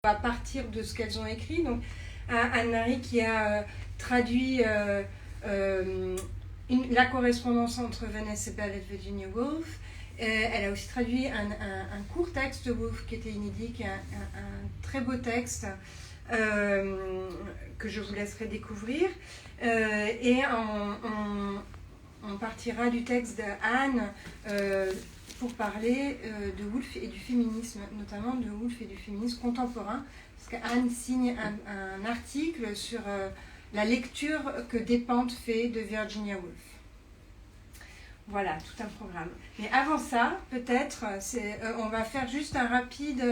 à partir de ce qu'elles ont écrit. Donc, Anne-Marie qui a traduit la correspondance entre Vanessa Bell et Virginia Woolf. Elle a aussi traduit un court texte de Woolf qui était inédit, qui est un très beau texte que je vous laisserai découvrir. Et on partira du texte d'Anne pour parler de Woolf et du féminisme, notamment de Woolf et du féminisme contemporain, parce qu'Anne signe un article sur la lecture que Despentes fait de Virginia Woolf. Voilà, tout un programme. Mais avant ça, peut-être, on va faire juste un rapide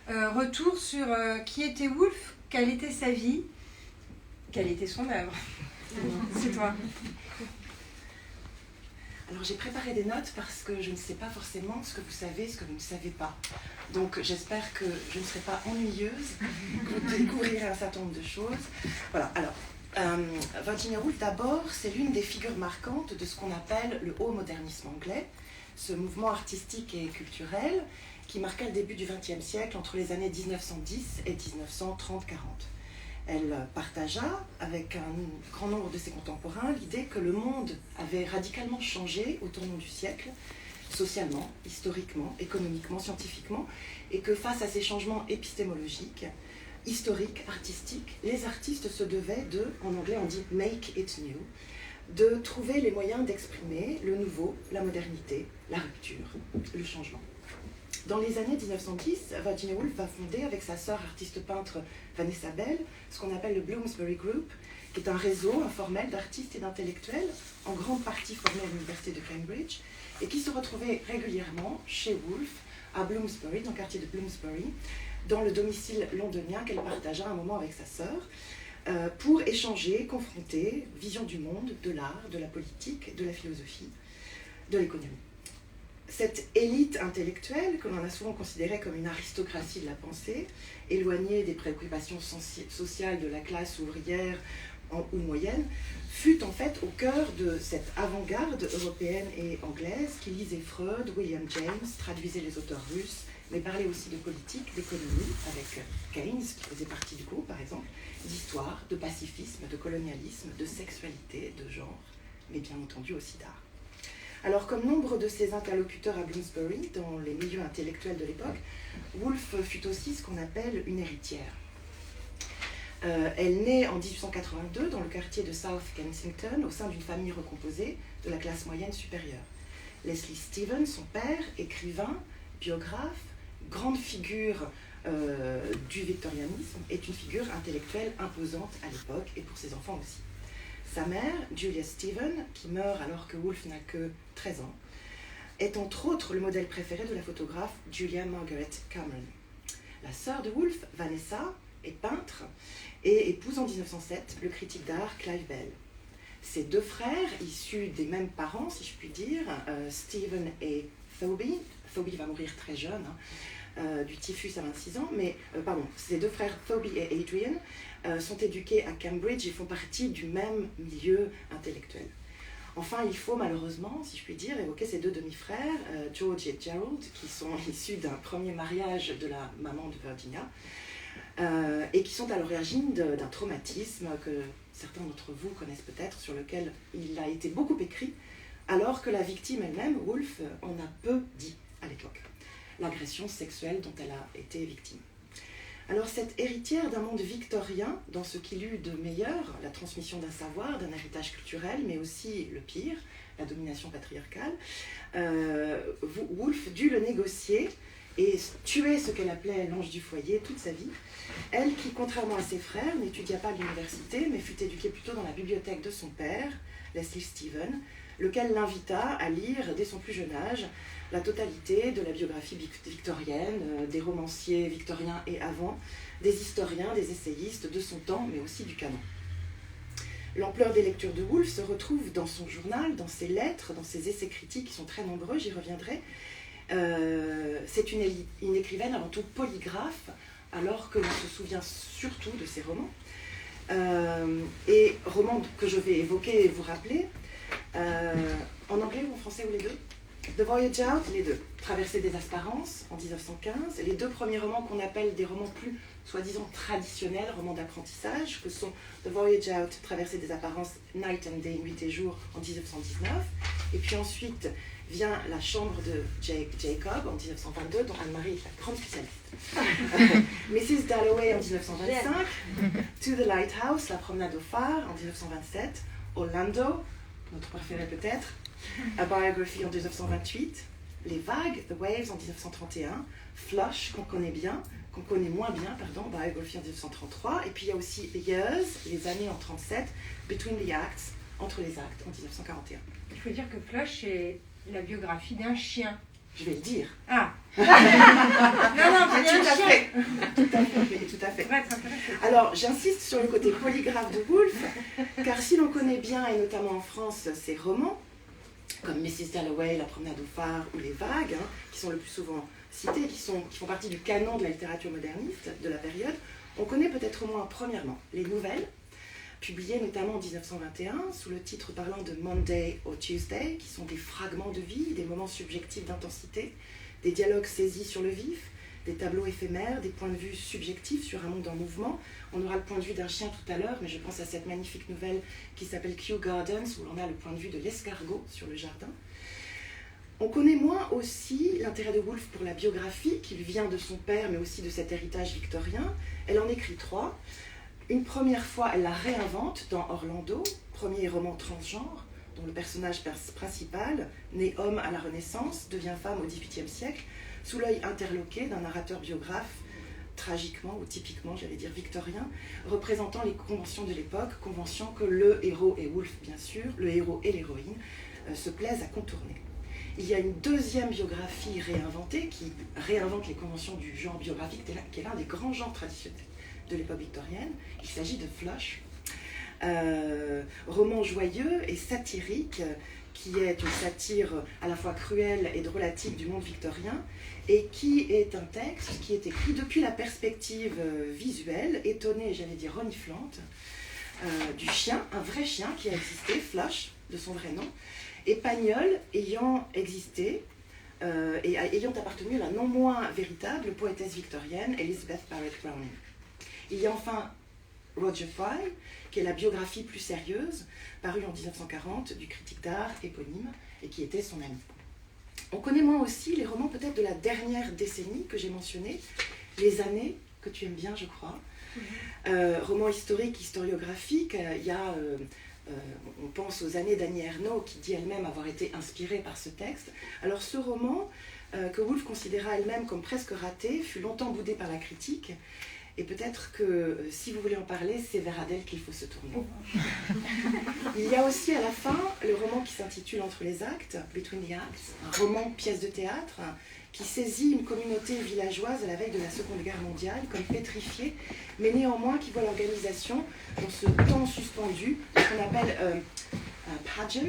retour sur qui était Woolf, quelle était sa vie, quelle était son œuvre. C'est toi. Alors j'ai préparé des notes parce que je ne sais pas forcément ce que vous savez, ce que vous ne savez pas. Donc j'espère que je ne serai pas ennuyeuse, que vous découvrirez un certain nombre de choses. Voilà, alors Virginia Woolf d'abord, c'est l'une des figures marquantes de ce qu'on appelle le haut modernisme anglais, ce mouvement artistique et culturel qui marqua le début du XXe siècle entre les années 1910 et 1930-40. Elle partagea avec un grand nombre de ses contemporains l'idée que le monde avait radicalement changé au tournant du siècle, socialement, historiquement, économiquement, scientifiquement, et que face à ces changements épistémologiques, historiques, artistiques, les artistes se devaient de, en anglais on dit « make it new », de trouver les moyens d'exprimer le nouveau, la modernité, la rupture, le changement. Dans les années 1910, Virginia Woolf va fonder avec sa sœur artiste-peintre Vanessa Bell ce qu'on appelle le Bloomsbury Group, qui est un réseau informel d'artistes et d'intellectuels, en grande partie formés à l'université de Cambridge, et qui se retrouvaient régulièrement chez Woolf, à Bloomsbury, dans le quartier de Bloomsbury, dans le domicile londonien qu'elle partagea un moment avec sa sœur, pour échanger, confronter vision du monde, de l'art, de la politique, de la philosophie, de l'économie. Cette élite intellectuelle, que l'on a souvent considérée comme une aristocratie de la pensée, éloignée des préoccupations sociales de la classe ouvrière ou moyenne, fut en fait au cœur de cette avant-garde européenne et anglaise qui lisait Freud, William James, traduisait les auteurs russes, mais parlait aussi de politique, d'économie, avec Keynes, qui faisait partie du groupe par exemple, d'histoire, de pacifisme, de colonialisme, de sexualité, de genre, mais bien entendu aussi d'art. Alors, comme nombre de ses interlocuteurs à Bloomsbury, dans les milieux intellectuels de l'époque, Woolf fut aussi ce qu'on appelle une héritière. Elle naît en 1882 dans le quartier de South Kensington, au sein d'une famille recomposée de la classe moyenne supérieure. Leslie Stephen, son père, écrivain, biographe, grande figure du victorianisme, est une figure intellectuelle imposante à l'époque et pour ses enfants aussi. Sa mère, Julia Stephen, qui meurt alors que Woolf n'a que 13 ans, est entre autres le modèle préféré de la photographe Julia Margaret Cameron. La sœur de Woolf, Vanessa, est peintre et épouse en 1907 le critique d'art Clive Bell. Ses deux frères, issus des mêmes parents, si je puis dire, Stephen et Thoby va mourir très jeune, du typhus à 26 ans, mais, ses deux frères Thoby et Adrian sont éduqués à Cambridge et font partie du même milieu intellectuel. Enfin, il faut malheureusement, si je puis dire, évoquer ses deux demi-frères, George et Gerald, qui sont issus d'un premier mariage de la maman de Virginia, et qui sont à l'origine d'un traumatisme que certains d'entre vous connaissent peut-être, sur lequel il a été beaucoup écrit, alors que la victime elle-même, Woolf, en a peu dit à l'époque. L'agression sexuelle dont elle a été victime. Alors cette héritière d'un monde victorien, dans ce qu'il eut de meilleur, la transmission d'un savoir, d'un héritage culturel, mais aussi le pire, la domination patriarcale, Woolf dut le négocier et tuer ce qu'elle appelait l'ange du foyer toute sa vie. Elle qui, contrairement à ses frères, n'étudia pas à l'université, mais fut éduquée plutôt dans la bibliothèque de son père, Leslie Stephen, lequel l'invita à lire dès son plus jeune âge la totalité de la biographie victorienne, des romanciers victoriens et avant, des historiens, des essayistes de son temps, mais aussi du canon. L'ampleur des lectures de Woolf se retrouve dans son journal, dans ses lettres, dans ses essais critiques qui sont très nombreux, j'y reviendrai. C'est une écrivaine avant tout polygraphe, alors que l'on se souvient surtout de ses romans. Et romans que je vais évoquer et vous rappeler, en anglais ou en français ou les deux ? The Voyage Out, les deux. Traversée des Apparences, en 1915. Les deux premiers romans qu'on appelle des romans plus, soi-disant, traditionnels, romans d'apprentissage, que sont The Voyage Out, Traversée des Apparences, Night and Day, Nuit et Jour, en 1919. Et puis ensuite vient La Chambre de Jacob, en 1922, dont Anne-Marie est la grande spécialiste. Mrs. Dalloway, en 1925. To the Lighthouse, La Promenade au phare, en 1927. Orlando, notre préféré peut-être. A Biography en 1928, Les Vagues, The Waves en 1931, Flush, qu'on connaît moins bien, Biography en 1933, et puis il y a aussi The Years, Les années en 1937, Between the Acts, Entre les actes en 1941. Il faut dire que Flush est la biographie d'un chien. Je vais le dire. Ah non, c'est tout un à chien. fait. Tout à fait. Ouais, c'est intéressant. Alors, j'insiste sur le côté polygraphe de Woolf, car si l'on connaît bien, et notamment en France, ses romans, comme Mrs. Dalloway, La Promenade au phare ou Les Vagues, qui sont le plus souvent cités, qui font partie du canon de la littérature moderniste de la période, on connaît peut-être moins, premièrement, les nouvelles, publiées notamment en 1921, sous le titre parlant de Monday or Tuesday, qui sont des fragments de vie, des moments subjectifs d'intensité, des dialogues saisis sur le vif, des tableaux éphémères, des points de vue subjectifs sur un monde en mouvement. On aura le point de vue d'un chien tout à l'heure, mais je pense à cette magnifique nouvelle qui s'appelle Kew Gardens, où l'on a le point de vue de l'escargot sur le jardin. On connaît moins aussi l'intérêt de Woolf pour la biographie, qui lui vient de son père, mais aussi de cet héritage victorien. Elle en écrit 3. Une première fois, elle la réinvente dans Orlando, premier roman transgenre, dont le personnage principal, né homme à la Renaissance, devient femme au XVIIIe siècle, sous l'œil interloqué d'un narrateur biographe, tragiquement ou typiquement, j'allais dire victorien, représentant les conventions de l'époque, conventions que le héros et Woolf, bien sûr, le héros et l'héroïne, se plaisent à contourner. Il y a une deuxième biographie réinventée qui réinvente les conventions du genre biographique, qui est l'un des grands genres traditionnels de l'époque victorienne. Il s'agit de Flush, roman joyeux et satirique, qui est une satire à la fois cruelle et drôlatique du monde victorien, et qui est un texte qui est écrit depuis la perspective visuelle, étonnée, j'allais dire reniflante, du chien, un vrai chien qui a existé, Flush, de son vrai nom, et Pagnol ayant existé et ayant appartenu à la non moins véritable poétesse victorienne Elizabeth Barrett Browning. Il y a enfin Roger Fry, qui est la biographie plus sérieuse, parue en 1940 du critique d'art éponyme et qui était son ami. On connaît moins aussi les romans peut-être de la dernière décennie que j'ai mentionné, Les années, que tu aimes bien je crois, roman historique, historiographique. Il y a, on pense aux années d'Annie Ernaux qui dit elle-même avoir été inspirée par ce texte. Alors ce roman, que Woolf considéra elle-même comme presque raté, fut longtemps boudé par la critique. Et peut-être que, si vous voulez en parler, c'est vers Adèle qu'il faut se tourner. Il y a aussi à la fin le roman qui s'intitule Entre les actes, Between the Acts, un roman pièce de théâtre qui saisit une communauté villageoise à la veille de la Seconde Guerre mondiale comme pétrifiée, mais néanmoins qui voit l'organisation dans ce temps suspendu, ce qu'on appelle un pageant,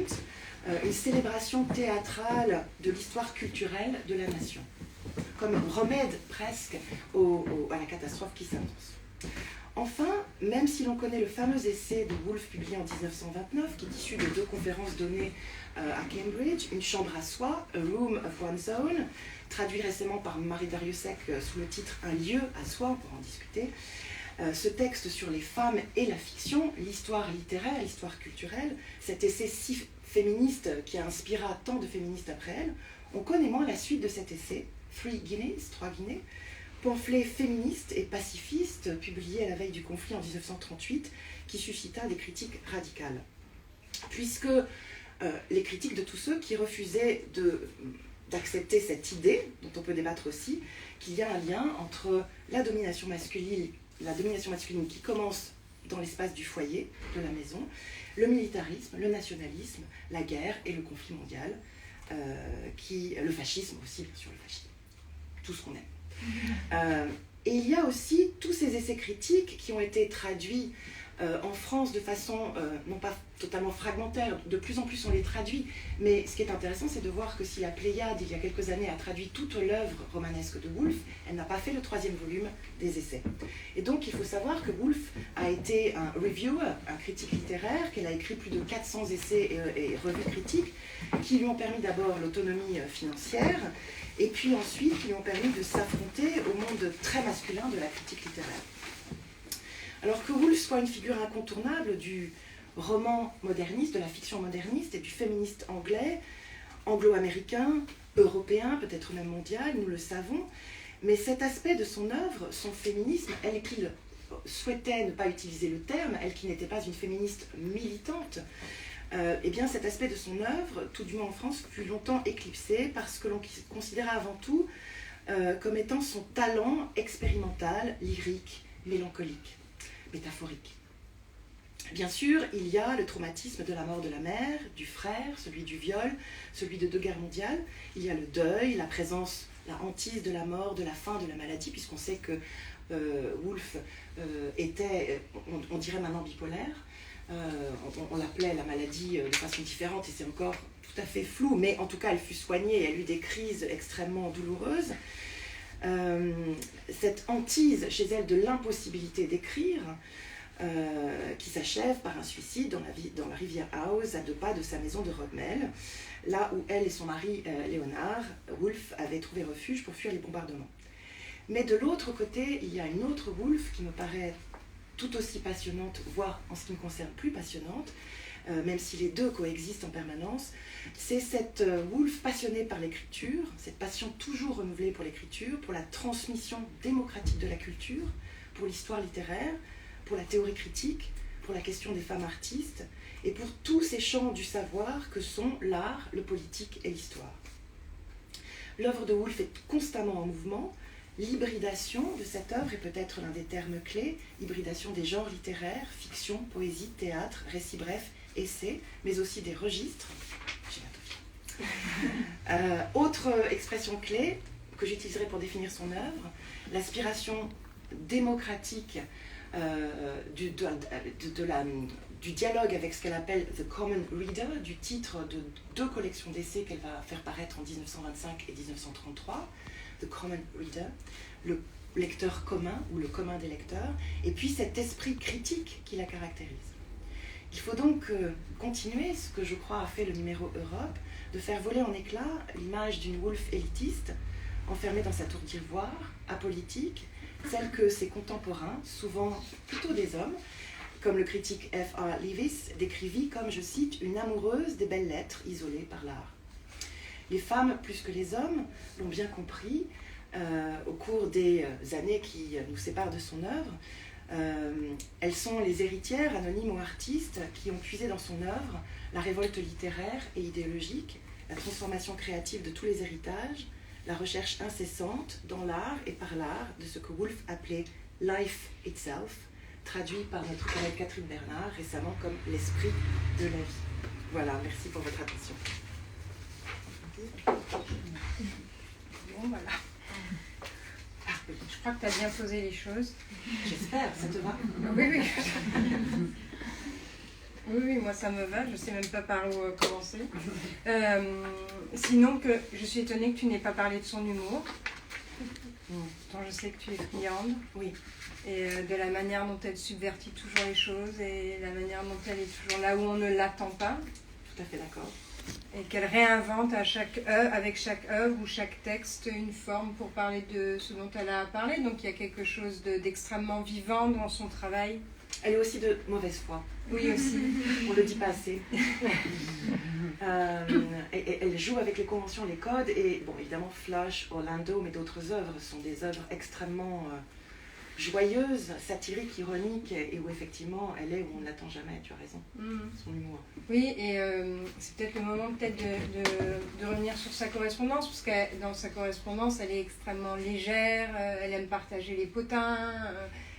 une célébration théâtrale de l'histoire culturelle de la nation, comme remède presque à la catastrophe qui s'annonce. Enfin, même si l'on connaît le fameux essai de Woolf publié en 1929, qui est issu de 2 conférences données à Cambridge, Une chambre à soi, A Room of One's Own, traduit récemment par Marie Dariussec sous le titre Un lieu à soi, on pourra en discuter, ce texte sur les femmes et la fiction, l'histoire littéraire, l'histoire culturelle, cet essai si féministe qui a inspiré tant de féministes après elle, on connaît moins la suite de cet essai, 3 guinées, pamphlet féministe et pacifiste publié à la veille du conflit en 1938, qui suscita des critiques radicales. Puisque les critiques de tous ceux qui refusaient d'accepter cette idée, dont on peut débattre aussi, qu'il y a un lien entre la domination masculine qui commence dans l'espace du foyer, de la maison, le militarisme, le nationalisme, la guerre et le conflit mondial, le fascisme aussi, bien sûr, le fascisme, tout ce qu'on aime. Et il y a aussi tous ces essais critiques qui ont été traduits en France de façon non pas totalement fragmentaire, de plus en plus on les traduit, mais ce qui est intéressant c'est de voir que si la Pléiade il y a quelques années a traduit toute l'œuvre romanesque de Woolf, elle n'a pas fait le 3e volume des essais. Et donc il faut savoir que Woolf a été un reviewer, un critique littéraire, qu'elle a écrit plus de 400 essais et revues critiques qui lui ont permis d'abord l'autonomie financière et puis ensuite qui lui ont permis de s'affronter au monde très masculin de la critique littéraire. Alors que Woolf soit une figure incontournable du roman moderniste, de la fiction moderniste et du féministe anglais, anglo-américain, européen, peut-être même mondial, nous le savons, mais cet aspect de son œuvre, son féminisme, elle qui souhaitait ne pas utiliser le terme, elle qui n'était pas une féministe militante, eh bien cet aspect de son œuvre, tout du moins en France, fut longtemps éclipsé parce que l'on considéra avant tout comme étant son talent expérimental, lyrique, mélancolique, métaphorique. Bien sûr, il y a le traumatisme de la mort de la mère, du frère, celui du viol, celui de 2 guerres mondiales. Il y a le deuil, la présence, la hantise de la mort, de la faim, de la maladie, puisqu'on sait que Woolf était, on dirait maintenant bipolaire. On l'appelait la maladie de façon différente et c'est encore tout à fait flou, mais en tout cas elle fut soignée et elle eut des crises extrêmement douloureuses. Cette hantise chez elle de l'impossibilité d'écrire qui s'achève par un suicide dans la rivière Ouse, à 2 pas de sa maison de Rodmel, là où elle et son mari Léonard, Woolf, avaient trouvé refuge pour fuir les bombardements. Mais de l'autre côté, il y a une autre Woolf qui me paraît tout aussi passionnante, voire en ce qui me concerne plus passionnante, même si les deux coexistent en permanence, c'est cette Woolf passionnée par l'écriture, cette passion toujours renouvelée pour l'écriture, pour la transmission démocratique de la culture, pour l'histoire littéraire, pour la théorie critique, pour la question des femmes artistes, et pour tous ces champs du savoir que sont l'art, le politique et l'histoire. L'œuvre de Woolf est constamment en mouvement. L'hybridation de cette œuvre est peut-être l'un des termes clés, hybridation des genres littéraires, fiction, poésie, théâtre, récit bref, essai, mais aussi des registres. Autre expression clé que j'utiliserai pour définir son œuvre, l'aspiration démocratique du dialogue avec ce qu'elle appelle The Common Reader, du titre de 2 collections d'essais qu'elle va faire paraître en 1925 et 1933, The Common Reader, le lecteur commun ou le commun des lecteurs, et puis cet esprit critique qui la caractérise. Il faut donc continuer ce que je crois a fait le numéro Europe, de faire voler en éclats l'image d'une Woolf élitiste, enfermée dans sa tour d'ivoire, apolitique, celle que ses contemporains, souvent plutôt des hommes, comme le critique F.R. Leavis, décrivit comme, je cite, une amoureuse des belles lettres isolée par l'art. Les femmes, plus que les hommes, l'ont bien compris au cours des années qui nous séparent de son œuvre. Elles sont les héritières, anonymes ou artistes, qui ont puisé dans son œuvre la révolte littéraire et idéologique, la transformation créative de tous les héritages, la recherche incessante dans l'art et par l'art de ce que Woolf appelait « life itself », traduit par notre collègue Catherine Bernard récemment comme « l'esprit de la vie ». Voilà, merci pour votre attention. Bon, voilà. Je crois que tu as bien posé les choses. J'espère, ça te va? Oui, oui. Oui, moi ça me va, je ne sais même pas par où commencer. Sinon, que je suis étonnée que tu n'aies pas parlé de son humour. Pourtant, je sais que tu es friande. Oui. Et de la manière dont elle subvertit toujours les choses et la manière dont elle est toujours là où on ne l'attend pas. Tout à fait d'accord. Et qu'elle réinvente avec chaque œuvre ou chaque texte une forme pour parler de ce dont elle a à parler. Donc il y a quelque chose d'extrêmement vivant dans son travail. Elle est aussi de mauvaise foi. Oui, aussi. On ne le dit pas assez. Elle joue avec les conventions, les codes. Et bon, évidemment, Flush, Orlando, mais d'autres œuvres sont des œuvres extrêmement joyeuse, satirique, ironique, et où effectivement elle est où on ne l'attend jamais, tu as raison, son humour. Oui, et c'est peut-être le moment de revenir sur sa correspondance, parce que dans sa correspondance, elle est extrêmement légère, elle aime partager les potins,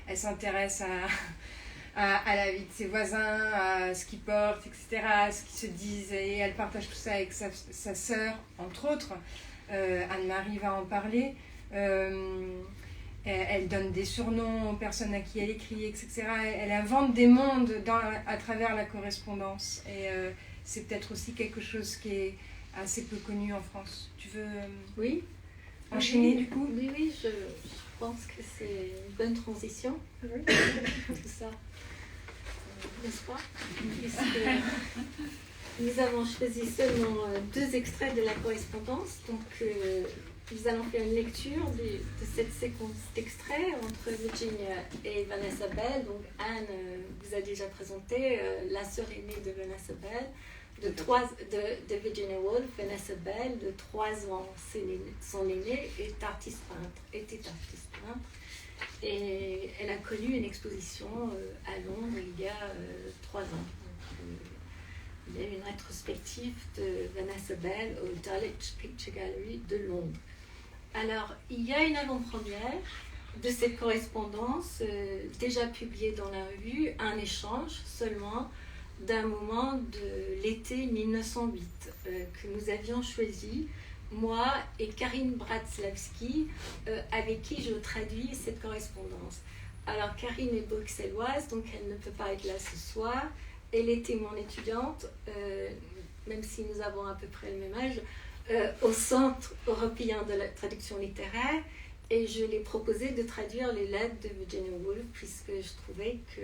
elle s'intéresse à la vie de ses voisins, à ce qu'ils portent, etc., à ce qu'ils se disent, et elle partage tout ça avec sa sœur, entre autres. Anne-Marie va en parler. elle donne des surnoms aux personnes à qui elle écrit, etc. Elle invente des mondes à travers la correspondance. Et c'est peut-être aussi quelque chose qui est assez peu connu en France. Tu veux oui. enchaîner du coup? Oui, je pense que c'est une bonne transition. Tout ça, n'est-ce pas? Puisque nous avons choisi seulement 2 extraits de la correspondance. Donc, nous allons faire une lecture de cette séquence d'extraits entre Virginia et Vanessa Bell. Donc, Anne vous a déjà présenté la sœur aînée de Vanessa Bell, de Virginia Woolf. Vanessa Bell, de 3 ans, son aînée, était artiste peintre. Et elle a connu une exposition à Londres il y a 3 ans. Donc, il y a une rétrospective de Vanessa Bell au Dulwich Picture Gallery de Londres. Alors, il y a une avant-première de cette correspondance déjà publiée dans la revue, un échange seulement d'un moment de l'été 1908 que nous avions choisi, moi et Karine Bratzlawski, avec qui je traduis cette correspondance. Alors, Karine est bruxelloise, donc elle ne peut pas être là ce soir. Elle était mon étudiante, même si nous avons à peu près le même âge, au Centre européen de la traduction littéraire, et je lui ai proposé de traduire les lettres de Virginia Woolf, puisque je trouvais que...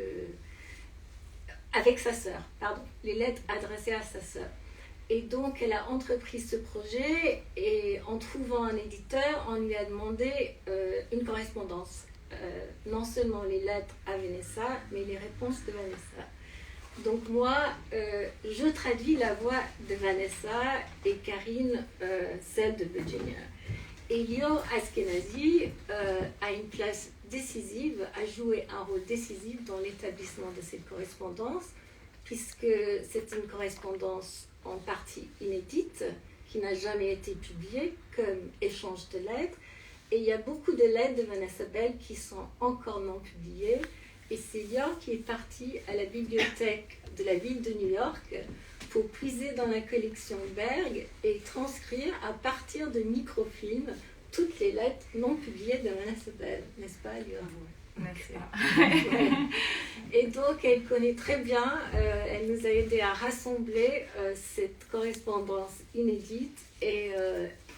avec sa sœur, les lettres adressées à sa sœur. Et donc, elle a entrepris ce projet, et en trouvant un éditeur, on lui a demandé une correspondance. Non seulement les lettres à Vanessa, mais les réponses de Vanessa. Donc moi, je traduis la voix de Vanessa et Karine, celle de Virginia. Et Lior Ashkenazi a une place décisive, a joué un rôle décisif dans l'établissement de cette correspondance, puisque c'est une correspondance en partie inédite, qui n'a jamais été publiée comme échange de lettres. Et il y a beaucoup de lettres de Vanessa Bell qui sont encore non publiées. Et c'est Lior qui est parti à la bibliothèque de la ville de New York pour puiser dans la collection Berg et transcrire à partir de microfilms toutes les lettres non publiées de Vanessa Bell. N'est-ce pas, Lior? Merci. Et donc, elle connaît très bien, elle nous a aidé à rassembler cette correspondance inédite et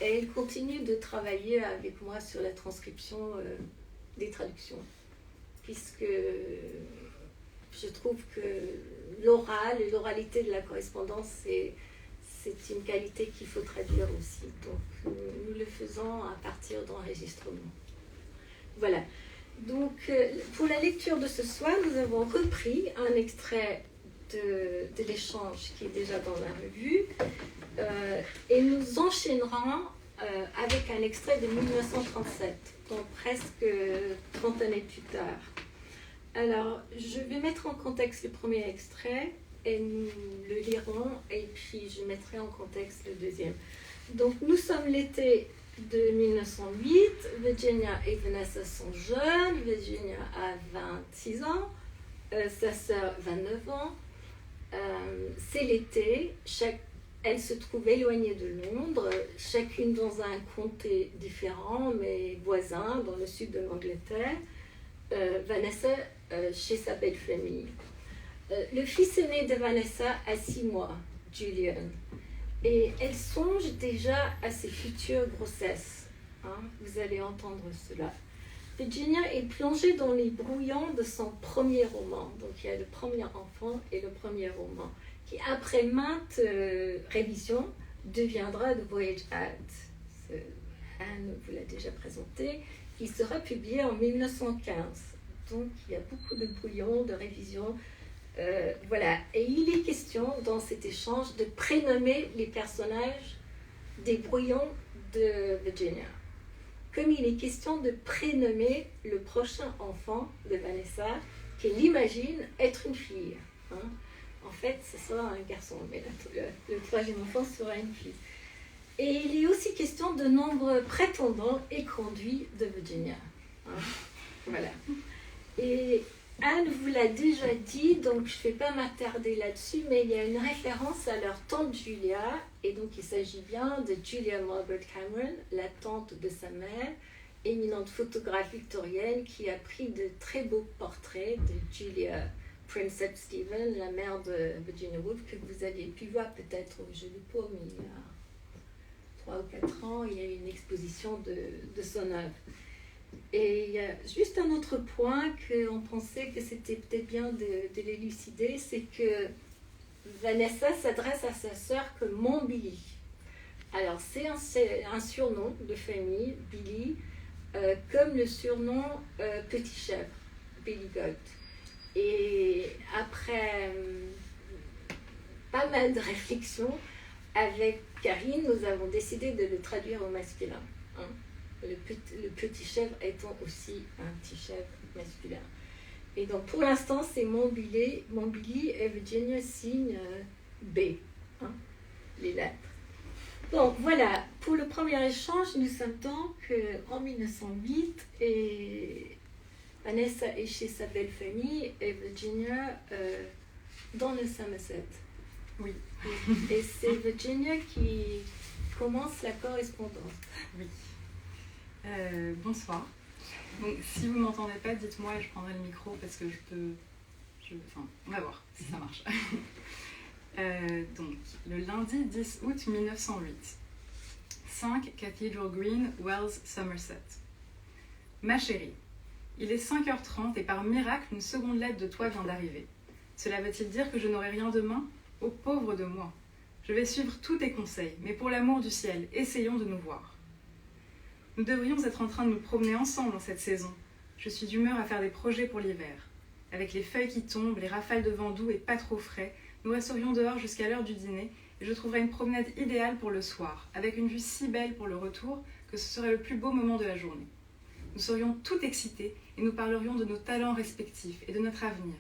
elle continue de travailler avec moi sur la transcription des traductions. Puisque je trouve que l'oralité de la correspondance, c'est une qualité qu'il faut traduire aussi. Donc, nous le faisons à partir d'enregistrements. Voilà. Donc, pour la lecture de ce soir, nous avons repris un extrait de l'échange qui est déjà dans la revue et nous enchaînerons avec un extrait de 1937, donc presque 30 années plus tard. Alors, je vais mettre en contexte le premier extrait et nous le lirons et puis je mettrai en contexte le deuxième. Donc, nous sommes l'été de 1908, Virginia et Vanessa sont jeunes, Virginia a 26 ans, sa sœur 29 ans. C'est l'été, elles se trouvent éloignées de Londres, chacune dans un comté différent mais voisin dans le sud de l'Angleterre. Vanessa chez sa belle famille. Le fils aîné de Vanessa a 6 mois, Julian. Et elle songe déjà à ses futures grossesses. Vous allez entendre cela. Virginia est plongée dans les brouillons de son premier roman. Donc il y a le premier enfant et le premier roman, qui après maintes révisions deviendra The Voyage Out. Anne vous l'a déjà présenté. Il sera publié en 1915. Donc il y a beaucoup de brouillons, de révisions. Voilà, et il est question dans cet échange de prénommer les personnages des brouillons de Virginia. Comme il est question de prénommer le prochain enfant de Vanessa, qu'elle imagine être une fille. En fait, ce sera un garçon, mais le troisième enfant sera une fille. Et il est aussi question de nombreux prétendants et conduits de Virginia. Voilà. Et Anne vous l'a déjà dit, donc je ne vais pas m'attarder là-dessus, mais il y a une référence à leur tante Julia, et donc il s'agit bien de Julia Margaret Cameron, la tante de sa mère, éminente photographe victorienne qui a pris de très beaux portraits de Julia Princep Stephen, la mère de Virginia Woolf, que vous aviez pu voir peut-être au Jeu de Paume il y a 3 ou 4 ans. Il y a eu une exposition de son œuvre. Et il y a juste un autre point qu'on pensait que c'était peut-être bien de l'élucider, c'est que Vanessa s'adresse à sa sœur comme mon Billy. Alors c'est un surnom de famille, Billy, comme le surnom Petit Chèvre, Billy Goat. Et après pas mal de réflexions, avec Karine, nous avons décidé de le traduire au masculin. Hein. Le petit chèvre étant aussi un petit chèvre masculin. Et donc pour l'instant, c'est mon Billy et Virginia signe B, hein, les lettres. Donc voilà, pour le premier échange, nous sommes donc en 1908 et Vanessa est chez sa belle famille et Virginia dans le Somerset. Oui. Et c'est Virginia qui commence la correspondance. Oui. Bonsoir. Donc, si vous ne m'entendez pas, dites-moi et je prendrai le micro parce que enfin, on va voir si ça marche. Donc, le lundi 10 août 1908. 5 Cathedral Green, Wells, Somerset. Ma chérie, il est 5h30 et par miracle, une seconde lettre de toi vient d'arriver. Cela veut-il dire que je n'aurai rien demain ? Ô pauvre de moi. Je vais suivre tous tes conseils, mais pour l'amour du ciel, essayons de nous voir. Nous devrions être en train de nous promener ensemble en cette saison. Je suis d'humeur à faire des projets pour l'hiver. Avec les feuilles qui tombent, les rafales de vent doux et pas trop frais, nous resterions dehors jusqu'à l'heure du dîner et je trouverais une promenade idéale pour le soir, avec une vue si belle pour le retour que ce serait le plus beau moment de la journée. Nous serions tout excités et nous parlerions de nos talents respectifs et de notre avenir.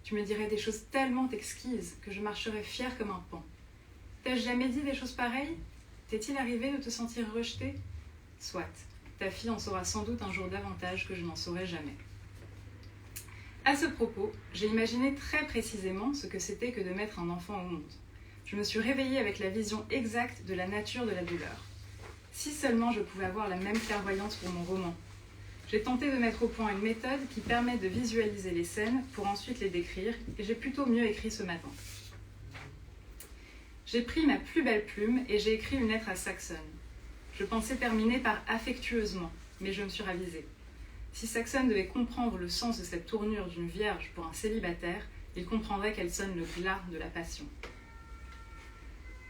Tu me dirais des choses tellement exquises que je marcherais fière comme un paon. T'ai-je jamais dit des choses pareilles ? T'est-il arrivé de te sentir rejetée ? Soit, ta fille en saura sans doute un jour davantage que je n'en saurai jamais. À ce propos, j'ai imaginé très précisément ce que c'était que de mettre un enfant au monde. Je me suis réveillée avec la vision exacte de la nature de la douleur. Si seulement je pouvais avoir la même clairvoyance pour mon roman. J'ai tenté de mettre au point une méthode qui permet de visualiser les scènes pour ensuite les décrire, et j'ai plutôt mieux écrit ce matin. J'ai pris ma plus belle plume et j'ai écrit une lettre à Saxon. Je pensais terminer par affectueusement, mais je me suis ravisée. Si Saxon devait comprendre le sens de cette tournure d'une vierge pour un célibataire, il comprendrait qu'elle sonne le glas de la passion.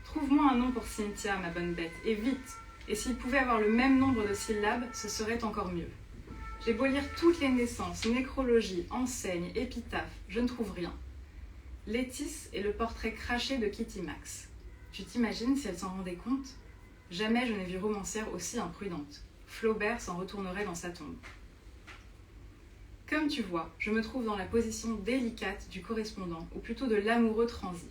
Trouve-moi un nom pour Cynthia, ma bonne bête, et vite. Et s'il pouvait avoir le même nombre de syllabes, ce serait encore mieux. J'ai beau lire toutes les naissances, nécrologie, enseignes, épitaphes, je ne trouve rien. Létis est le portrait craché de Kitty Max. Tu t'imagines si elle s'en rendait compte ? Jamais je n'ai vu romancière aussi imprudente. Flaubert s'en retournerait dans sa tombe. Comme tu vois, je me trouve dans la position délicate du correspondant, ou plutôt de l'amoureux transi.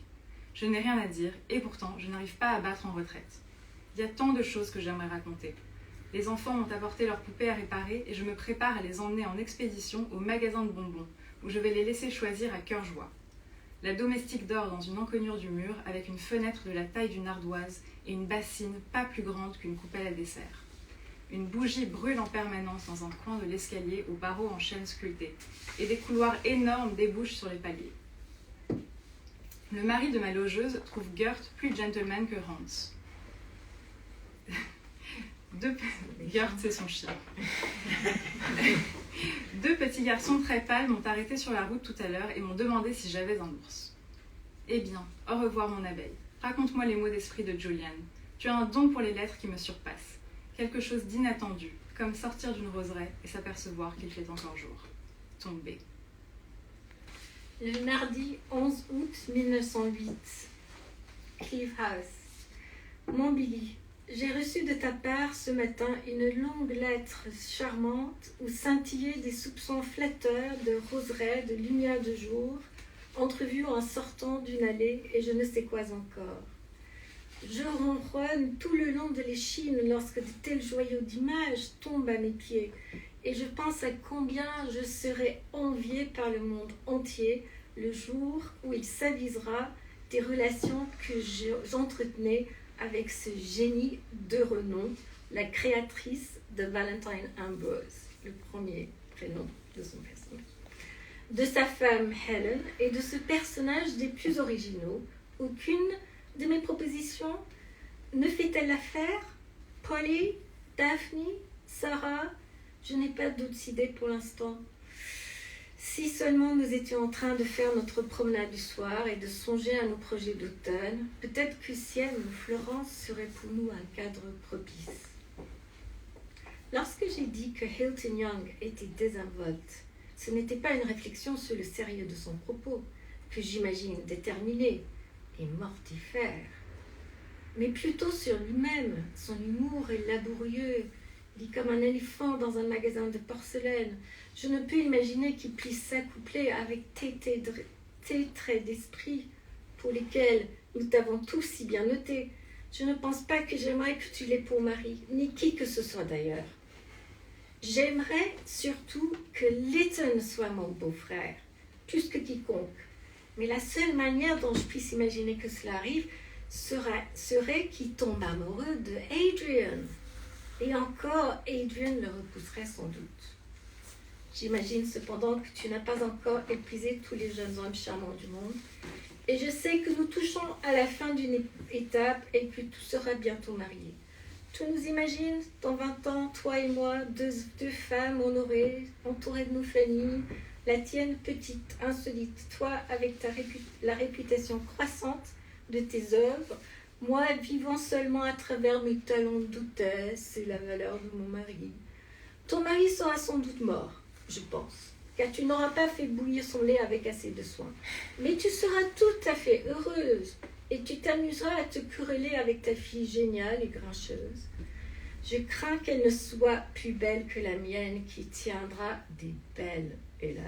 Je n'ai rien à dire, et pourtant, je n'arrive pas à battre en retraite. Il y a tant de choses que j'aimerais raconter. Les enfants m'ont apporté leurs poupées à réparer, et je me prépare à les emmener en expédition au magasin de bonbons, où je vais les laisser choisir à cœur joie. La domestique dort dans une encoignure du mur, avec une fenêtre de la taille d'une ardoise et une bassine pas plus grande qu'une coupelle à dessert. Une bougie brûle en permanence dans un coin de l'escalier aux barreaux en chêne sculpté, et des couloirs énormes débouchent sur les paliers. Le mari de ma logeuse trouve Gert plus gentleman que Hans. Gert, c'est son chien. 2 petits garçons très pâles m'ont arrêté sur la route tout à l'heure et m'ont demandé si j'avais un ours. Eh bien, au revoir mon abeille. Raconte-moi les mots d'esprit de Julian. Tu as un don pour les lettres qui me surpasse. Quelque chose d'inattendu, comme sortir d'une roseraie et s'apercevoir qu'il fait encore jour. Tombé. Le mardi 11 août 1908. Cleeve House. Mon Billy, j'ai reçu de ta part ce matin une longue lettre charmante où scintillaient des soupçons flatteurs de roseraie, de lumière de jour, entrevue en sortant d'une allée et je ne sais quoi encore. Je ronronne tout le long de l'échine lorsque de tels joyaux d'images tombent à mes pieds et je pense à combien je serai enviée par le monde entier le jour où il s'avisera des relations que j'entretenais avec ce génie de renom la créatrice de Valentine Ambrose, le premier prénom de son personnage, de sa femme Helen et de ce personnage des plus originaux. Aucune de mes propositions ne fait-elle l'affaire? Polly, Daphne, Sarah, je n'ai pas d'autres idées pour l'instant. Si seulement nous étions en train de faire notre promenade du soir et de songer à nos projets d'automne, peut-être que Sienne ou Florence serait pour nous un cadre propice. Lorsque j'ai dit que Hilton Young était désinvolte, ce n'était pas une réflexion sur le sérieux de son propos, que j'imagine déterminé et mortifère, mais plutôt sur lui-même. Son humour est laborieux, dit comme un éléphant dans un magasin de porcelaine. Je ne peux imaginer qu'il puisse s'accoupler avec tes traits d'esprit pour lesquels nous t'avons tous si bien noté. Je ne pense pas que j'aimerais que tu l'aies pour mari, ni qui que ce soit d'ailleurs. J'aimerais surtout que Lytton soit mon beau-frère, plus que quiconque. Mais la seule manière dont je puisse imaginer que cela arrive serait qu'il tombe amoureux de Adrian. Et encore, Adrian le repousserait sans doute. J'imagine cependant que tu n'as pas encore épuisé tous les jeunes hommes charmants du monde. Et je sais que nous touchons à la fin d'une étape et que tu seras bientôt marié. Tu nous imagines, dans 20 ans, toi et moi, deux femmes honorées, entourées de nos familles, la tienne petite, insolite, toi avec la réputation croissante de tes œuvres, moi vivant seulement à travers mes talents douteux et la valeur de mon mari. Ton mari sera sans doute mort, je pense, car tu n'auras pas fait bouillir son lait avec assez de soin. Mais tu seras tout à fait heureuse et tu t'amuseras à te quereller avec ta fille géniale et grincheuse. Je crains qu'elle ne soit plus belle que la mienne qui tiendra des belles, hélas.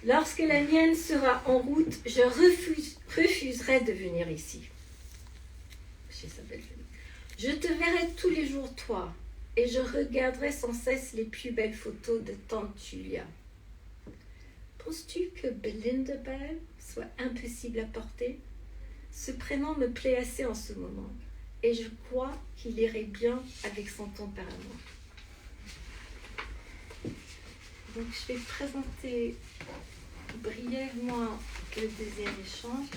Lorsque la mienne sera en route, je refuserai de venir ici. Je te verrai tous les jours, toi, et je regarderai sans cesse les plus belles photos de tante Julia. Penses-tu que Belinda Bell soit impossible à porter? Ce prénom me plaît assez en ce moment, et je crois qu'il irait bien avec son tempérament. Donc je vais présenter brièvement le deuxième échange.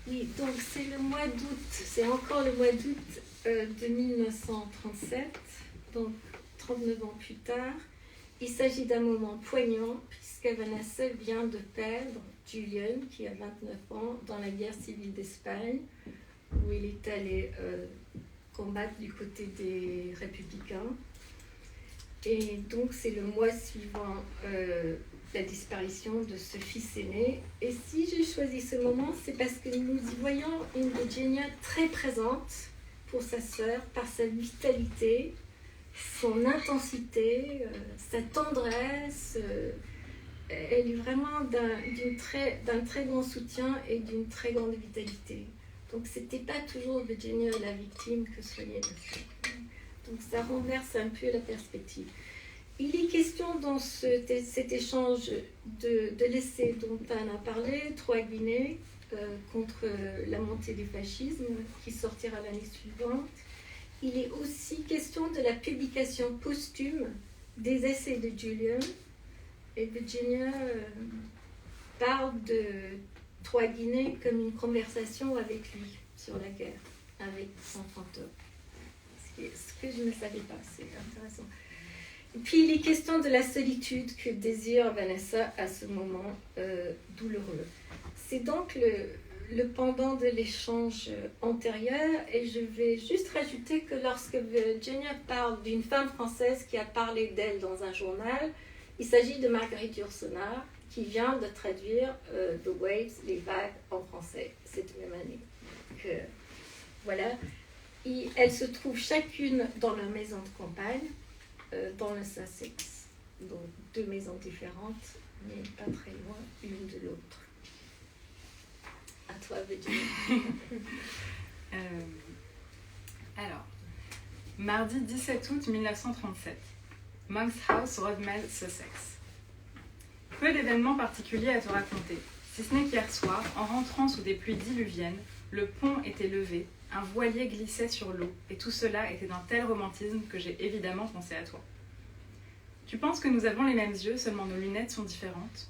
Oui, donc c'est le mois d'août, c'est encore le mois d'août de 1937, donc 39 ans plus tard. Il s'agit d'un moment poignant puisque Vanessa vient de perdre Julian, qui a 29 ans, dans la guerre civile d'Espagne, où il est allé combattre du côté des républicains. Et donc c'est le mois suivant la disparition de ce fils aîné. Et si j'ai choisi ce moment, c'est parce que nous y voyons une Virginia très présente pour sa sœur, par sa vitalité, son intensité, sa tendresse. Elle est vraiment d'un très grand soutien et d'une très grande vitalité. Donc c'était pas toujours Virginia la victime que soignait la sœur. Donc ça renverse un peu la perspective. Il est question dans cet échange de l'essai dont Anne a parlé, 3 Guinées, contre la montée du fascisme, qui sortira l'année suivante. Il est aussi question de la publication posthume des essais de Julian. Et Virginia parle de 3 Guinées comme une conversation avec lui sur la guerre, avec son fantôme. Ce que je ne savais pas, c'est intéressant. Et puis il est question de la solitude que désire Vanessa à ce moment douloureux. C'est donc le pendant de l'échange antérieur, et je vais juste rajouter que lorsque Virginia parle d'une femme française qui a parlé d'elle dans un journal, il s'agit de Marguerite Yourcenar, qui vient de traduire The Waves, les vagues, en français cette même année. Donc, voilà. Et elles se trouvent chacune dans leur maison de campagne, dans le Sussex. Donc 2 maisons différentes, mais pas très loin l'une de l'autre. À toi, Virginia. Alors, mardi 17 août 1937, Monk's House, Rodmell, Sussex. Peu d'événements particuliers à te raconter. Si ce n'est qu'hier soir, en rentrant sous des pluies diluviennes, le pont était levé, un voilier glissait sur l'eau, et tout cela était d'un tel romantisme que j'ai évidemment pensé à toi. Tu penses que nous avons les mêmes yeux, seulement nos lunettes sont différentes ?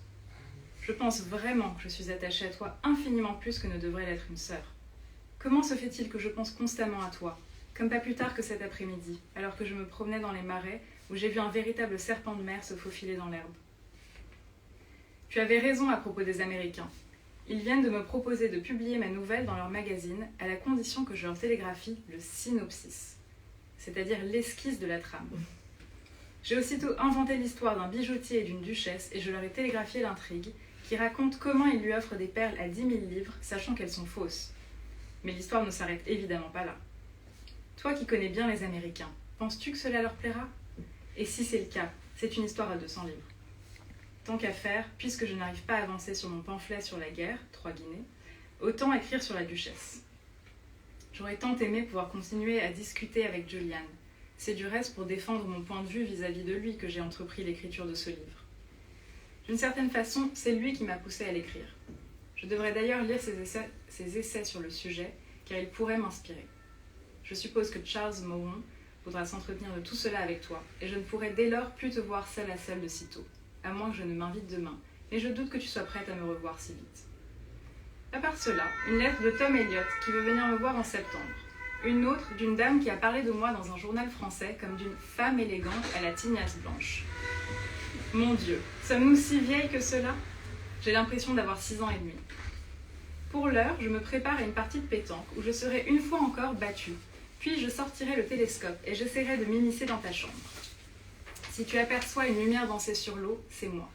Je pense vraiment que je suis attachée à toi infiniment plus que ne devrait l'être une sœur. Comment se fait-il que je pense constamment à toi, comme pas plus tard que cet après-midi, alors que je me promenais dans les marais où j'ai vu un véritable serpent de mer se faufiler dans l'herbe ? Tu avais raison à propos des Américains. Ils viennent de me proposer de publier ma nouvelle dans leur magazine à la condition que je leur télégraphie le synopsis, c'est-à-dire l'esquisse de la trame. J'ai aussitôt inventé l'histoire d'un bijoutier et d'une duchesse et je leur ai télégraphié l'intrigue qui raconte comment il lui offre des perles à 10 000 livres, sachant qu'elles sont fausses. Mais l'histoire ne s'arrête évidemment pas là. Toi qui connais bien les Américains, penses-tu que cela leur plaira ? Et si c'est le cas, c'est une histoire à 200 livres. Tant qu'à faire, puisque je n'arrive pas à avancer sur mon pamphlet sur la guerre, 3 guinées, autant écrire sur la duchesse. J'aurais tant aimé pouvoir continuer à discuter avec Julian. C'est du reste pour défendre mon point de vue vis-à-vis de lui que j'ai entrepris l'écriture de ce livre. D'une certaine façon, c'est lui qui m'a poussée à l'écrire. Je devrais d'ailleurs lire ses essais sur le sujet, car il pourrait m'inspirer. Je suppose que Charles Moron voudra s'entretenir de tout cela avec toi, et je ne pourrai dès lors plus te voir seule à seule de sitôt, à moins que je ne m'invite demain, mais je doute que tu sois prête à me revoir si vite. À part cela, une lettre de Tom Elliot qui veut venir me voir en septembre. Une autre d'une dame qui a parlé de moi dans un journal français comme d'une femme élégante à la tignasse blanche. Mon Dieu, sommes-nous si vieilles que cela ? J'ai l'impression d'avoir 6 ans et demi. Pour l'heure, je me prépare à une partie de pétanque où je serai une fois encore battue. Puis je sortirai le télescope et j'essaierai de m'immiscer dans ta chambre. Si tu aperçois une lumière danser sur l'eau, c'est moi.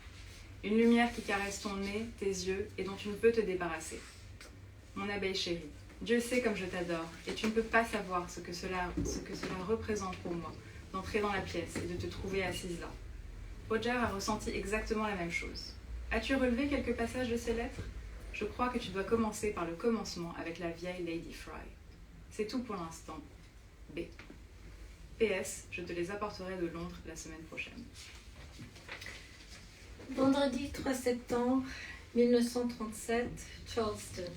Une lumière qui caresse ton nez, tes yeux et dont tu ne peux te débarrasser. Mon abeille chérie, Dieu sait comme je t'adore et tu ne peux pas savoir ce que cela représente pour moi, d'entrer dans la pièce et de te trouver assise là. Roger a ressenti exactement la même chose. As-tu relevé quelques passages de ces lettres ? Je crois que tu dois commencer par le commencement avec la vieille Lady Fry. C'est tout pour l'instant. B. PS, je te les apporterai de Londres la semaine prochaine. Vendredi 3 septembre 1937, Charleston.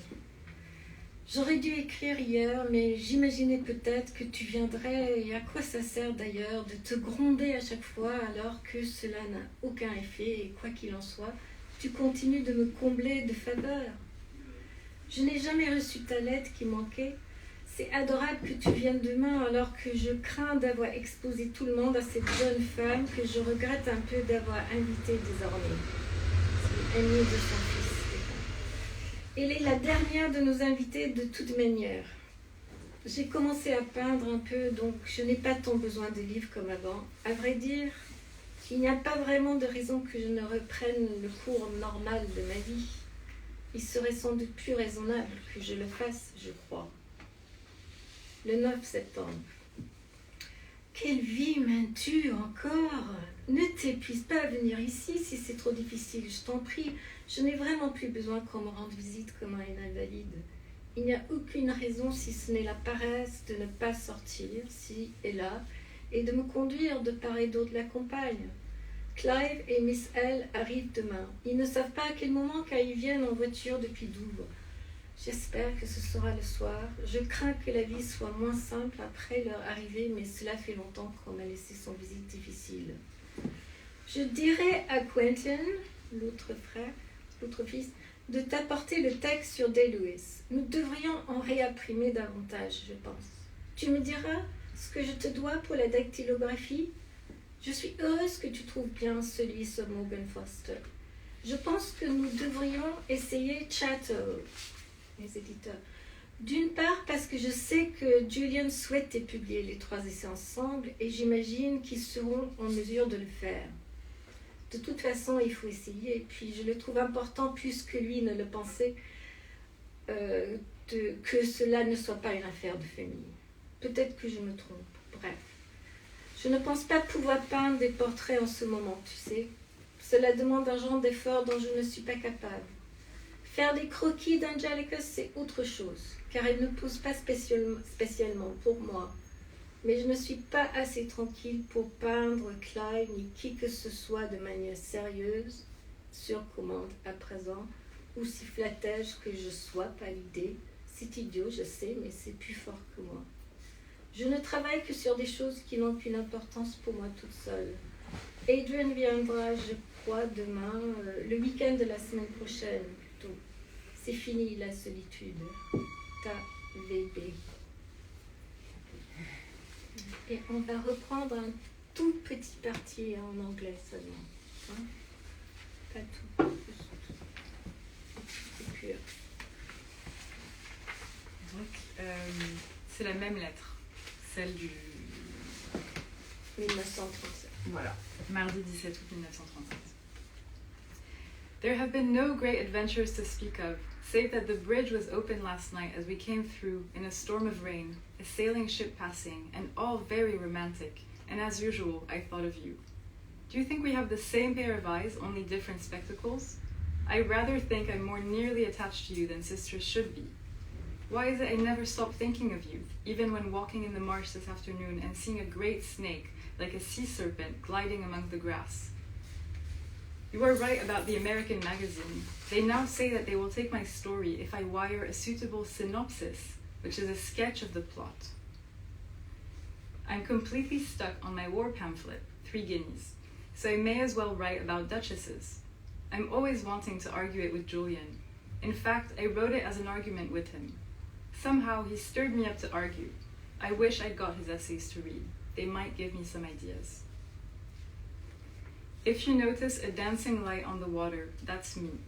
J'aurais dû écrire hier, mais j'imaginais peut-être que tu viendrais, et à quoi ça sert d'ailleurs de te gronder à chaque fois alors que cela n'a aucun effet, et quoi qu'il en soit, tu continues de me combler de faveurs. Je n'ai jamais reçu ta lettre qui manquait. C'est adorable que tu viennes demain alors que je crains d'avoir exposé tout le monde à cette jeune femme que je regrette un peu d'avoir invitée désormais. C'est l'amie de son fils. Elle est la dernière de nos invités de toute manière. J'ai commencé à peindre un peu, donc je n'ai pas tant besoin de livres comme avant. À vrai dire, il n'y a pas vraiment de raison que je ne reprenne le cours normal de ma vie. Il serait sans doute plus raisonnable que je le fasse, je crois. Le 9 septembre. Quelle vie mènes-tu encore ? Ne t'épuise pas à venir ici si c'est trop difficile, je t'en prie. Je n'ai vraiment plus besoin qu'on me rende visite comme à une invalide. Il n'y a aucune raison si ce n'est la paresse de ne pas sortir, si et là, et de me conduire de part et d'autre la campagne. Clive et Miss L arrivent demain. Ils ne savent pas à quel moment car ils viennent en voiture depuis Douvres. J'espère que ce sera le soir. Je crains que la vie soit moins simple après leur arrivée, mais cela fait longtemps qu'on m'a laissé son visite difficile. Je dirai à Quentin, l'autre fils, de t'apporter le texte sur Day-Lewis. Nous devrions en réimprimer davantage, je pense. Tu me diras ce que je te dois pour la dactylographie ? Je suis heureuse que tu trouves bien celui sur Morgan Foster. Je pense que nous devrions essayer Chatto, les éditeurs. D'une part parce que je sais que Julian souhaite publier les 3 essais ensemble et j'imagine qu'ils seront en mesure de le faire. De toute façon, il faut essayer. Et puis, je le trouve important, puisque lui ne le pensait, que cela ne soit pas une affaire de famille. Peut-être que je me trompe. Bref. Je ne pense pas pouvoir peindre des portraits en ce moment, tu sais. Cela demande un genre d'effort dont je ne suis pas capable. Faire des croquis d'Angelica, c'est autre chose, car elle ne pose pas spécialement pour moi. Mais je ne suis pas assez tranquille pour peindre Clive ni qui que ce soit de manière sérieuse, sur commande à présent, aussi flattais-je que je sois, pas l'idée. C'est idiot, je sais, mais c'est plus fort que moi. Je ne travaille que sur des choses qui n'ont qu'une importance pour moi toute seule. Adrian viendra, je crois, demain, le week-end de la semaine prochaine, plutôt. C'est fini la solitude. Ta VB. Et on va reprendre un tout petit parti en anglais seulement. Hein? Pas tout. C'est pur. Donc, c'est la même lettre, celle du 1937. Voilà, mardi 17 août 1937. There have been no great adventures to speak of, save that the bridge was open last night as we came through in a storm of rain, a sailing ship passing, and all very romantic, and as usual, I thought of you. Do you think we have the same pair of eyes, only different spectacles? I rather think I'm more nearly attached to you than sisters should be. Why is it I never stop thinking of you, even when walking in the marsh this afternoon and seeing a great snake, like a sea serpent, gliding among the grass? You are right about the American magazine. They now say that they will take my story if I wire a suitable synopsis, which is a sketch of the plot. I'm completely stuck on my war pamphlet, 3 guineas, so I may as well write about duchesses. I'm always wanting to argue it with Julian. In fact, I wrote it as an argument with him. Somehow he stirred me up to argue. I wish I'd got his essays to read. They might give me some ideas. If you notice a dancing light on the water, that's me.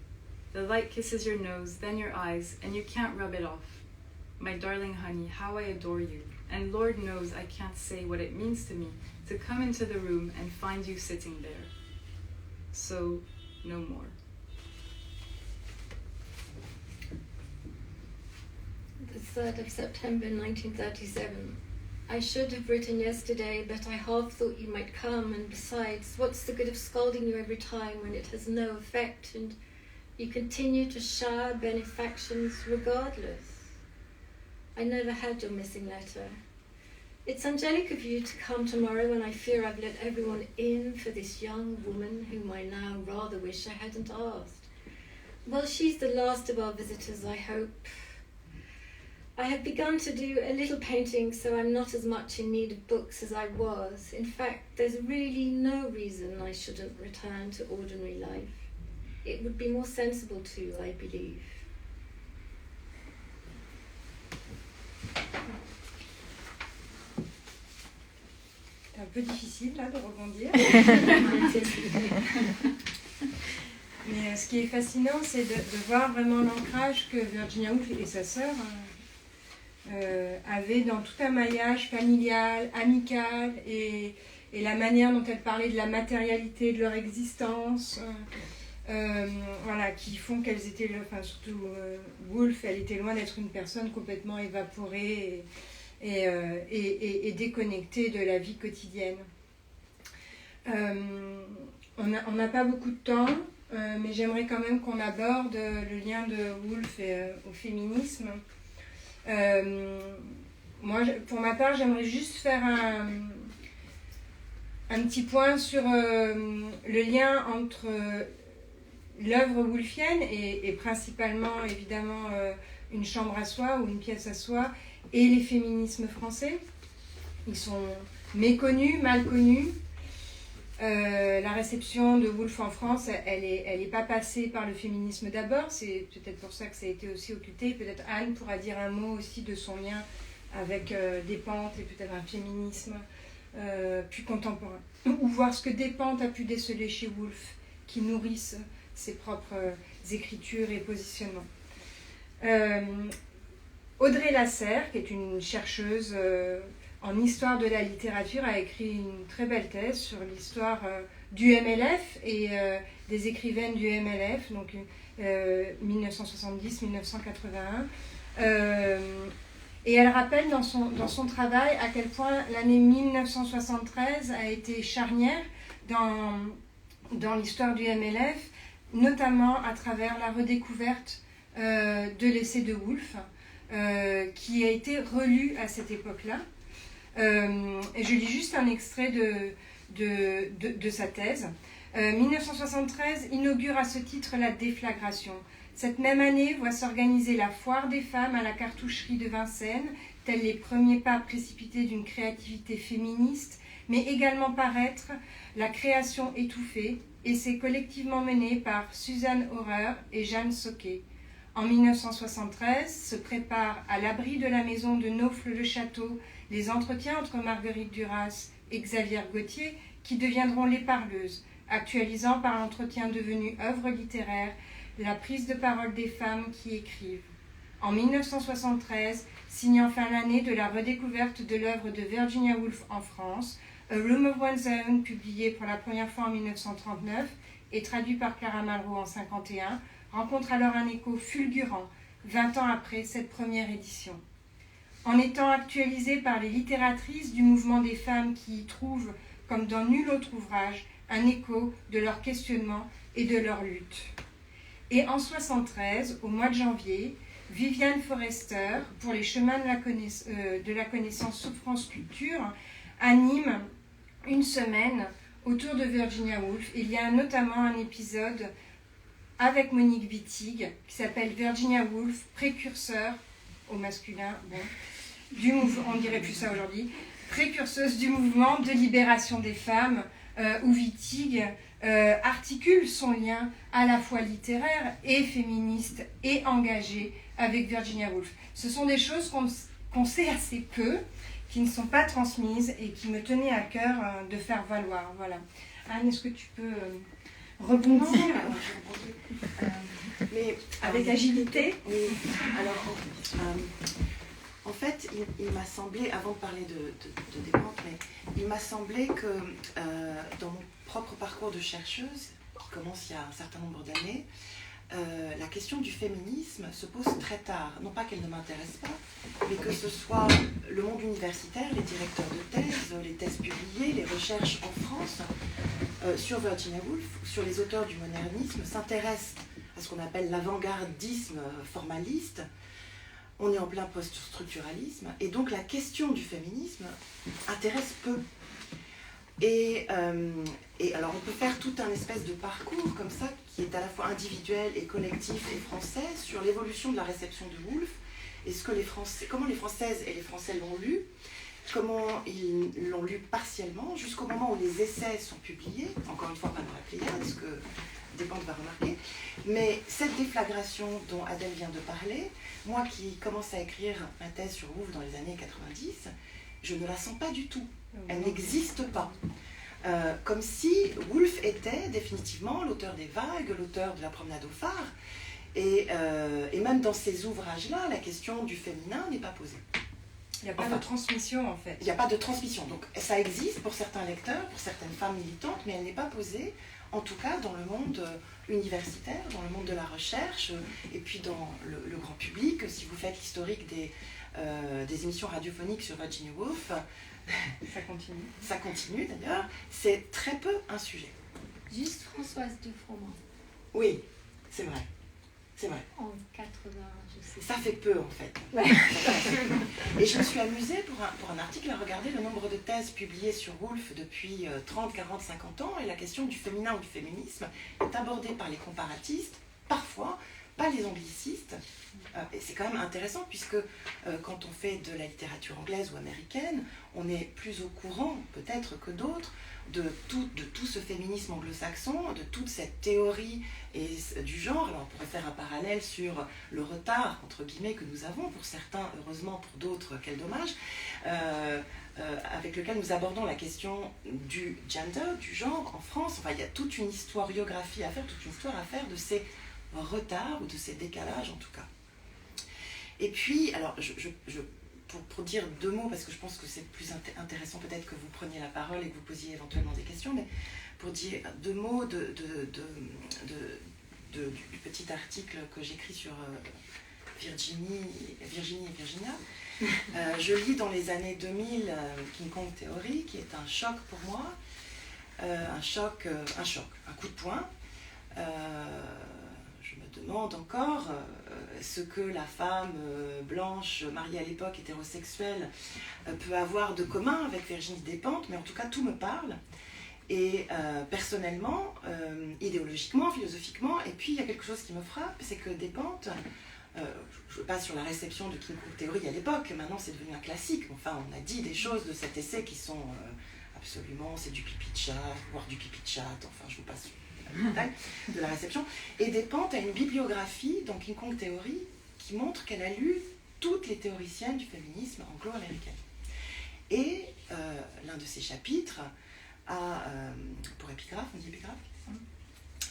The light kisses your nose, then your eyes, and you can't rub it off. My darling honey, how I adore you, and Lord knows I can't say what it means to me to come into the room and find you sitting there. So, no more. The 3rd of September 1937. I should have written yesterday, but I half thought you might come, and besides, what's the good of scolding you every time when it has no effect, and you continue to shower benefactions regardless? I never had your missing letter. It's angelic of you to come tomorrow when I fear I've let everyone in for this young woman whom I now rather wish I hadn't asked. Well, she's the last of our visitors, I hope. I have begun to do a little painting, so I'm not as much in need of books as I was. In fact, there's really no reason I shouldn't return to ordinary life. It would be more sensible to, I believe. C'est un peu difficile là de rebondir. Mais ce qui est fascinant, c'est de voir vraiment l'ancrage que Virginia Woolf et sa sœur avaient dans tout un maillage familial, amical, et la manière dont elles parlaient de la matérialité de leur existence, voilà, qui font qu'elles étaient, enfin surtout Woolf, elle était loin d'être une personne complètement évaporée et déconnectée de la vie quotidienne. On n'a pas beaucoup de temps, mais j'aimerais quand même qu'on aborde le lien de Woolf au féminisme. Moi, pour ma part, j'aimerais juste faire un petit point sur le lien entre l'œuvre woolfienne et principalement, évidemment, une chambre à soi ou une pièce à soi et les féminismes français. Ils sont méconnus, mal connus. La réception de Woolf en France, elle est pas passée par le féminisme d'abord, c'est peut-être pour ça que ça a été aussi occulté. Peut-être Anne pourra dire un mot aussi de son lien avec Despentes et peut-être un féminisme plus contemporain. Ou voir ce que Despentes a pu déceler chez Woolf, qui nourrissent ses propres écritures et positionnements. Audrey Lasserre, qui est une chercheuse en histoire de la littérature, a écrit une très belle thèse sur l'histoire du MLF et des écrivaines du MLF, donc 1970-1981. Et elle rappelle dans son travail à quel point l'année 1973 a été charnière dans l'histoire du MLF, notamment à travers la redécouverte de l'essai de Woolf, qui a été relu à cette époque-là. Et je lis juste un extrait de sa thèse. 1973 inaugure à ce titre la déflagration. Cette même année voit s'organiser la Foire des femmes à la cartoucherie de Vincennes, tels les premiers pas précipités d'une créativité féministe, mais également paraître La création étouffée, essai collectivement mené par Suzanne Horreur et Jeanne Soquet. En 1973 se préparent à l'abri de la maison de Naufle-le-Château les entretiens entre Marguerite Duras et Xavier Gauthier qui deviendront Les Parleuses, actualisant par l'entretien devenu œuvre littéraire la prise de parole des femmes qui écrivent. En 1973, signe enfin l'année de la redécouverte de l'œuvre de Virginia Woolf en France, A Room of One's Own, publié pour la première fois en 1939 et traduit par Clara Malraux en 1951, rencontre alors un écho fulgurant 20 ans après cette première édition. En étant actualisée par les littératrices du mouvement des femmes qui y trouvent, comme dans nul autre ouvrage, un écho de leur questionnement et de leur lutte. Et en 1973, au mois de janvier, Viviane Forester, pour les chemins de la connaissance sur France Culture, anime une semaine autour de Virginia Woolf. Il y a notamment un épisode avec Monique Wittig qui s'appelle Virginia Woolf, précurseur au masculin, du mouvement, on ne dirait plus ça aujourd'hui, précurseuse du mouvement de libération des femmes, où Wittig articule son lien à la fois littéraire et féministe et engagé avec Virginia Woolf. Ce sont des choses qu'on sait assez peu, qui ne sont pas transmises et qui me tenaient à cœur de faire valoir. Voilà. Anne, est-ce que tu peux rebondir Mais avec agilité? Oui. Alors, en fait, il m'a semblé, avant de parler de Despentes, mais il m'a semblé que dans mon propre parcours de chercheuse, qui commence il y a un certain nombre d'années, la question du féminisme se pose très tard. Non pas qu'elle ne m'intéresse pas, mais que ce soit le monde universitaire, les directeurs de thèse, les thèses publiées, les recherches en France sur Virginia Woolf, sur les auteurs du modernisme, s'intéressent à ce qu'on appelle l'avant-gardisme formaliste. On est en plein post-structuralisme, et donc la question du féminisme intéresse peu. Et alors on peut faire tout un espèce de parcours comme ça, qui est à la fois individuel et collectif et français, sur l'évolution de la réception de Woolf, et comment les Françaises et les Français l'ont lu, comment ils l'ont lu partiellement, jusqu'au moment où les essais sont publiés, encore une fois pas dans la Pléiade, ce que Despentes va remarquer, mais cette déflagration dont Adèle vient de parler, moi qui commence à écrire ma thèse sur Woolf dans les années 90, je ne la sens pas du tout. Elle n'existe pas. Comme si Woolf était définitivement l'auteur des Vagues, l'auteur de la Promenade au phare, et même dans ces ouvrages-là, la question du féminin n'est pas posée. Il n'y a pas de transmission en fait. Il n'y a pas de transmission. Donc ça existe pour certains lecteurs, pour certaines femmes militantes, mais elle n'est pas posée, en tout cas dans le monde universitaire, dans le monde de la recherche, et puis dans le grand public. Si vous faites l'historique des émissions radiophoniques sur Virginia Woolf, ça continue. Ça continue d'ailleurs, c'est très peu un sujet. Juste Françoise de Froment. Oui, c'est vrai. C'est vrai. En 80, je sais. Ça fait peu en fait. Ouais. Et je me suis amusée pour un article à regarder le nombre de thèses publiées sur Woolf depuis 30, 40, 50 ans, et la question du féminin ou du féminisme est abordée par les comparatistes, parfois, pas les anglicistes. Et c'est quand même intéressant puisque quand on fait de la littérature anglaise ou américaine, on est plus au courant, peut-être que d'autres, de tout ce féminisme anglo-saxon, de toute cette théorie du genre. Alors on pourrait faire un parallèle sur le retard, entre guillemets, que nous avons, pour certains, heureusement, pour d'autres, quel dommage, avec lequel nous abordons la question du gender, du genre en France. Enfin, il y a toute une historiographie à faire, toute une histoire à faire de ces retards ou de ces décalages en tout cas. Et puis, alors, pour dire deux mots, parce que je pense que c'est plus intéressant peut-être que vous preniez la parole et que vous posiez éventuellement des questions, mais pour dire deux mots du petit article que j'écris sur Virginie et Virginia. Je lis dans les années 2000 King Kong Theory, qui est un choc pour moi, un coup de poing. Je me demande encore ce que la femme blanche, mariée à l'époque, hétérosexuelle, peut avoir de commun avec Virginie Despentes, mais en tout cas tout me parle. Et personnellement, idéologiquement, philosophiquement, et puis il y a quelque chose qui me frappe, c'est que Despentes, je passe sur la réception de King Kong Theory à l'époque, maintenant c'est devenu un classique, enfin on a dit des choses de cet essai qui sont absolument, c'est du pipi de chat, voire du pipi de chat, enfin je vous passe le détail de la réception. Et Despentes a une bibliographie dans King Kong Theory qui montre qu'elle a lu toutes les théoriciennes du féminisme anglo-américaine. Et l'un de ces chapitres a, pour épigraphe, on dit épigraphe,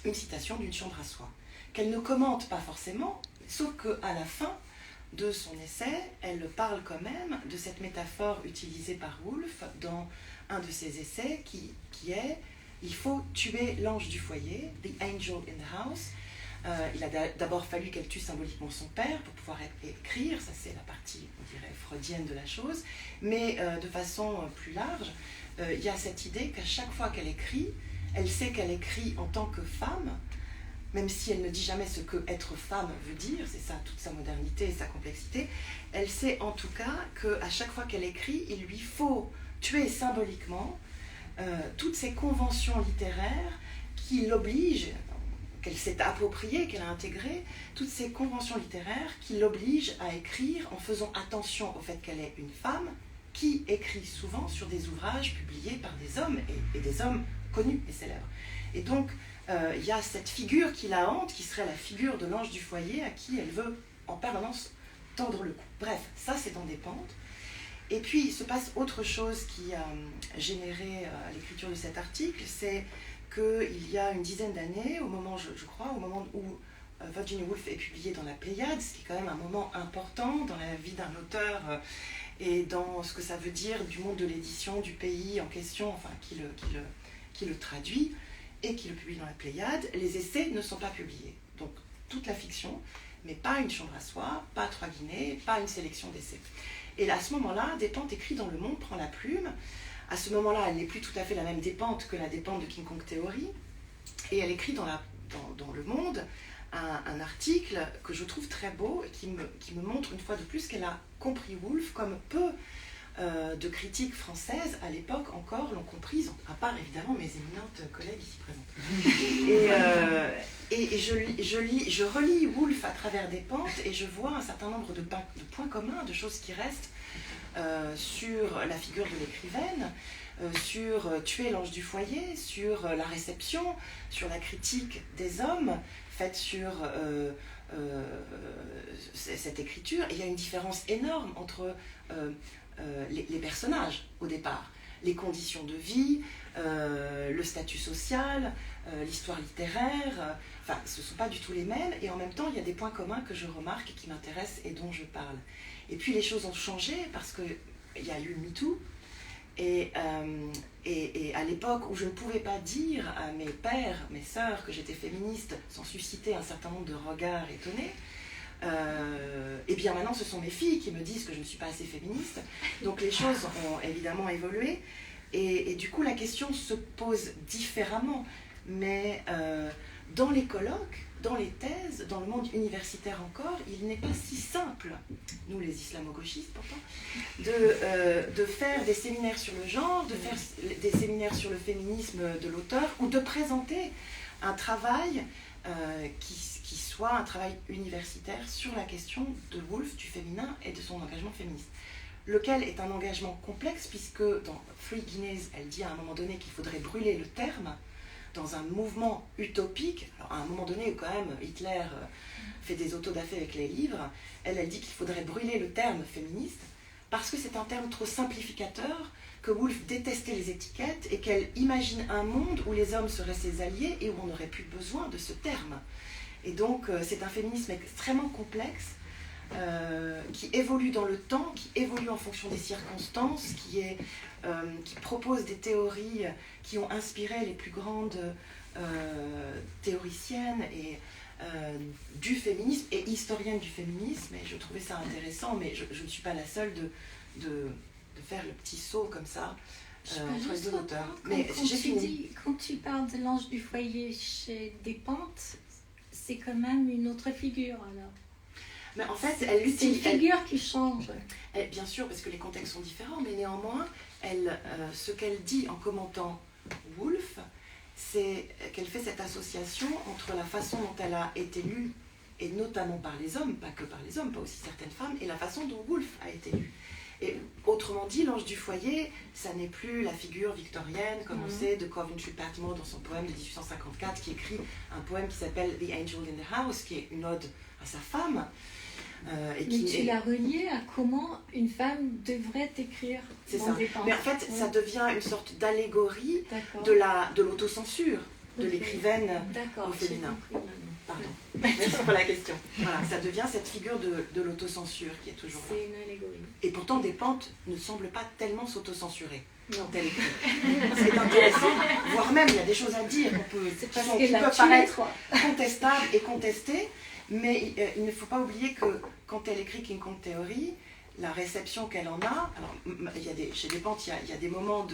une citation d'une chambre à soie, qu'elle ne commente pas forcément, sauf qu'à la fin de son essai, elle parle quand même de cette métaphore utilisée par Woolf dans un de ses essais qui est « Il faut tuer l'ange du foyer, the angel in the house ». Il a d'abord fallu qu'elle tue symboliquement son père pour pouvoir écrire, ça c'est la partie, on dirait, freudienne de la chose, mais de façon plus large, il y a cette idée qu'à chaque fois qu'elle écrit, elle sait qu'elle écrit en tant que femme, même si elle ne dit jamais ce que être femme veut dire, c'est ça toute sa modernité et sa complexité, elle sait en tout cas qu'à chaque fois qu'elle écrit, il lui faut tuer symboliquement toutes ces conventions littéraires qui l'obligent, qu'elle s'est appropriée, qu'elle a intégrées, toutes ces conventions littéraires qui l'obligent à écrire en faisant attention au fait qu'elle est une femme qui écrit souvent sur des ouvrages publiés par des hommes et des hommes connus et célèbres. Et donc, il y a cette figure qui la hante, qui serait la figure de l'ange du foyer à qui elle veut en permanence tordre le cou. Bref, ça c'est dans Despentes. Et puis, il se passe autre chose qui a généré l'écriture de cet article, c'est qu'il y a une dizaine d'années, au moment, je crois, au moment où Virginia Woolf est publiée dans la Pléiade, ce qui est quand même un moment important dans la vie d'un auteur et dans ce que ça veut dire du monde de l'édition, du pays en question, enfin, qui le traduit et qui le publie dans la Pléiade, les essais ne sont pas publiés. Donc, toute la fiction, mais pas une chambre à soie, pas 3 guinées, pas une sélection d'essais. Et à ce moment-là, Despentes écrit dans Le Monde, prend la plume. À ce moment-là, elle n'est plus tout à fait la même Despentes que la Despentes de King Kong Theory. Et elle écrit dans Le Monde un article que je trouve très beau et qui me montre une fois de plus qu'elle a compris Woolf comme peu de critiques françaises à l'époque encore l'ont comprise, à part évidemment mes éminentes collègues ici présentes. Et je relis Woolf à travers Despentes et je vois un certain nombre de points communs, de choses qui restent sur la figure de l'écrivaine, sur tuer l'ange du foyer, sur la réception, sur la critique des hommes faite sur cette écriture. Et il y a une différence énorme entre les personnages au départ, les conditions de vie, le statut social, l'histoire littéraire, enfin ce ne sont pas du tout les mêmes, et en même temps il y a des points communs que je remarque et qui m'intéressent et dont je parle. Et puis les choses ont changé parce qu'il y a eu MeToo, et à l'époque où je ne pouvais pas dire à mes pères, mes sœurs que j'étais féministe sans susciter un certain nombre de regards étonnés, et bien maintenant ce sont mes filles qui me disent que je ne suis pas assez féministe, donc les choses ont évidemment évolué, et du coup la question se pose différemment, mais dans les colloques, dans les thèses, dans le monde universitaire encore, il n'est pas si simple, nous les islamo-gauchistes pourtant, de faire des séminaires sur le genre, de faire des séminaires sur le féminisme de l'auteur, ou de présenter un travail qui soit un travail universitaire sur la question de Woolf, du féminin et de son engagement féministe. Lequel est un engagement complexe, puisque dans 3 Guinées, elle dit à un moment donné qu'il faudrait brûler le terme, dans un mouvement utopique. Alors, à un moment donné, quand même, Hitler fait des autodafés avec les livres, elle dit qu'il faudrait brûler le terme féministe, parce que c'est un terme trop simplificateur, que Woolf détestait les étiquettes, et qu'elle imagine un monde où les hommes seraient ses alliés, et où on n'aurait plus besoin de ce terme. Et donc, c'est un féminisme extrêmement complexe, qui évolue dans le temps, qui évolue en fonction des circonstances, qui propose des théories qui ont inspiré les plus grandes théoriciennes et, du féminisme et historiennes du féminisme. Et je trouvais ça intéressant, mais je ne suis pas la seule de faire le petit saut comme ça entre les deux auteurs. Mais j'ai fini. Quand tu parles de l'ange du foyer chez Despentes, c'est quand même une autre figure alors. Mais en fait, c'est une figure qui change. Bien sûr, parce que les contextes sont différents, mais néanmoins, ce qu'elle dit en commentant Woolf, c'est qu'elle fait cette association entre la façon dont elle a été lue, et notamment par les hommes, pas que par les hommes, pas aussi certaines femmes, et la façon dont Woolf a été lue. Et autrement dit, l'ange du foyer, ça n'est plus la figure victorienne, comme on sait, de Coventry Patmore dans son poème de 1854, qui écrit un poème qui s'appelle The Angel in the House, qui est une ode à sa femme. Mais tu l'as relié à comment une femme devrait écrire. C'est ça. Mais en fait, ça devient une sorte d'allégorie de l'autocensure de l'écrivaine au féminin. Pardon. Merci pour la question. Voilà, ça devient cette figure de l'autocensure qui est toujours là. C'est une allégorie. Et pourtant, Despentes ne semble pas tellement s'autocensurer quand elle écrit. C'est intéressant, voire même il y a des choses à dire qui peuvent paraître contestables et contestées, mais il ne faut pas oublier que quand elle écrit King Kong Theory, la réception qu'elle en a, alors chez Despentes, il y a des moments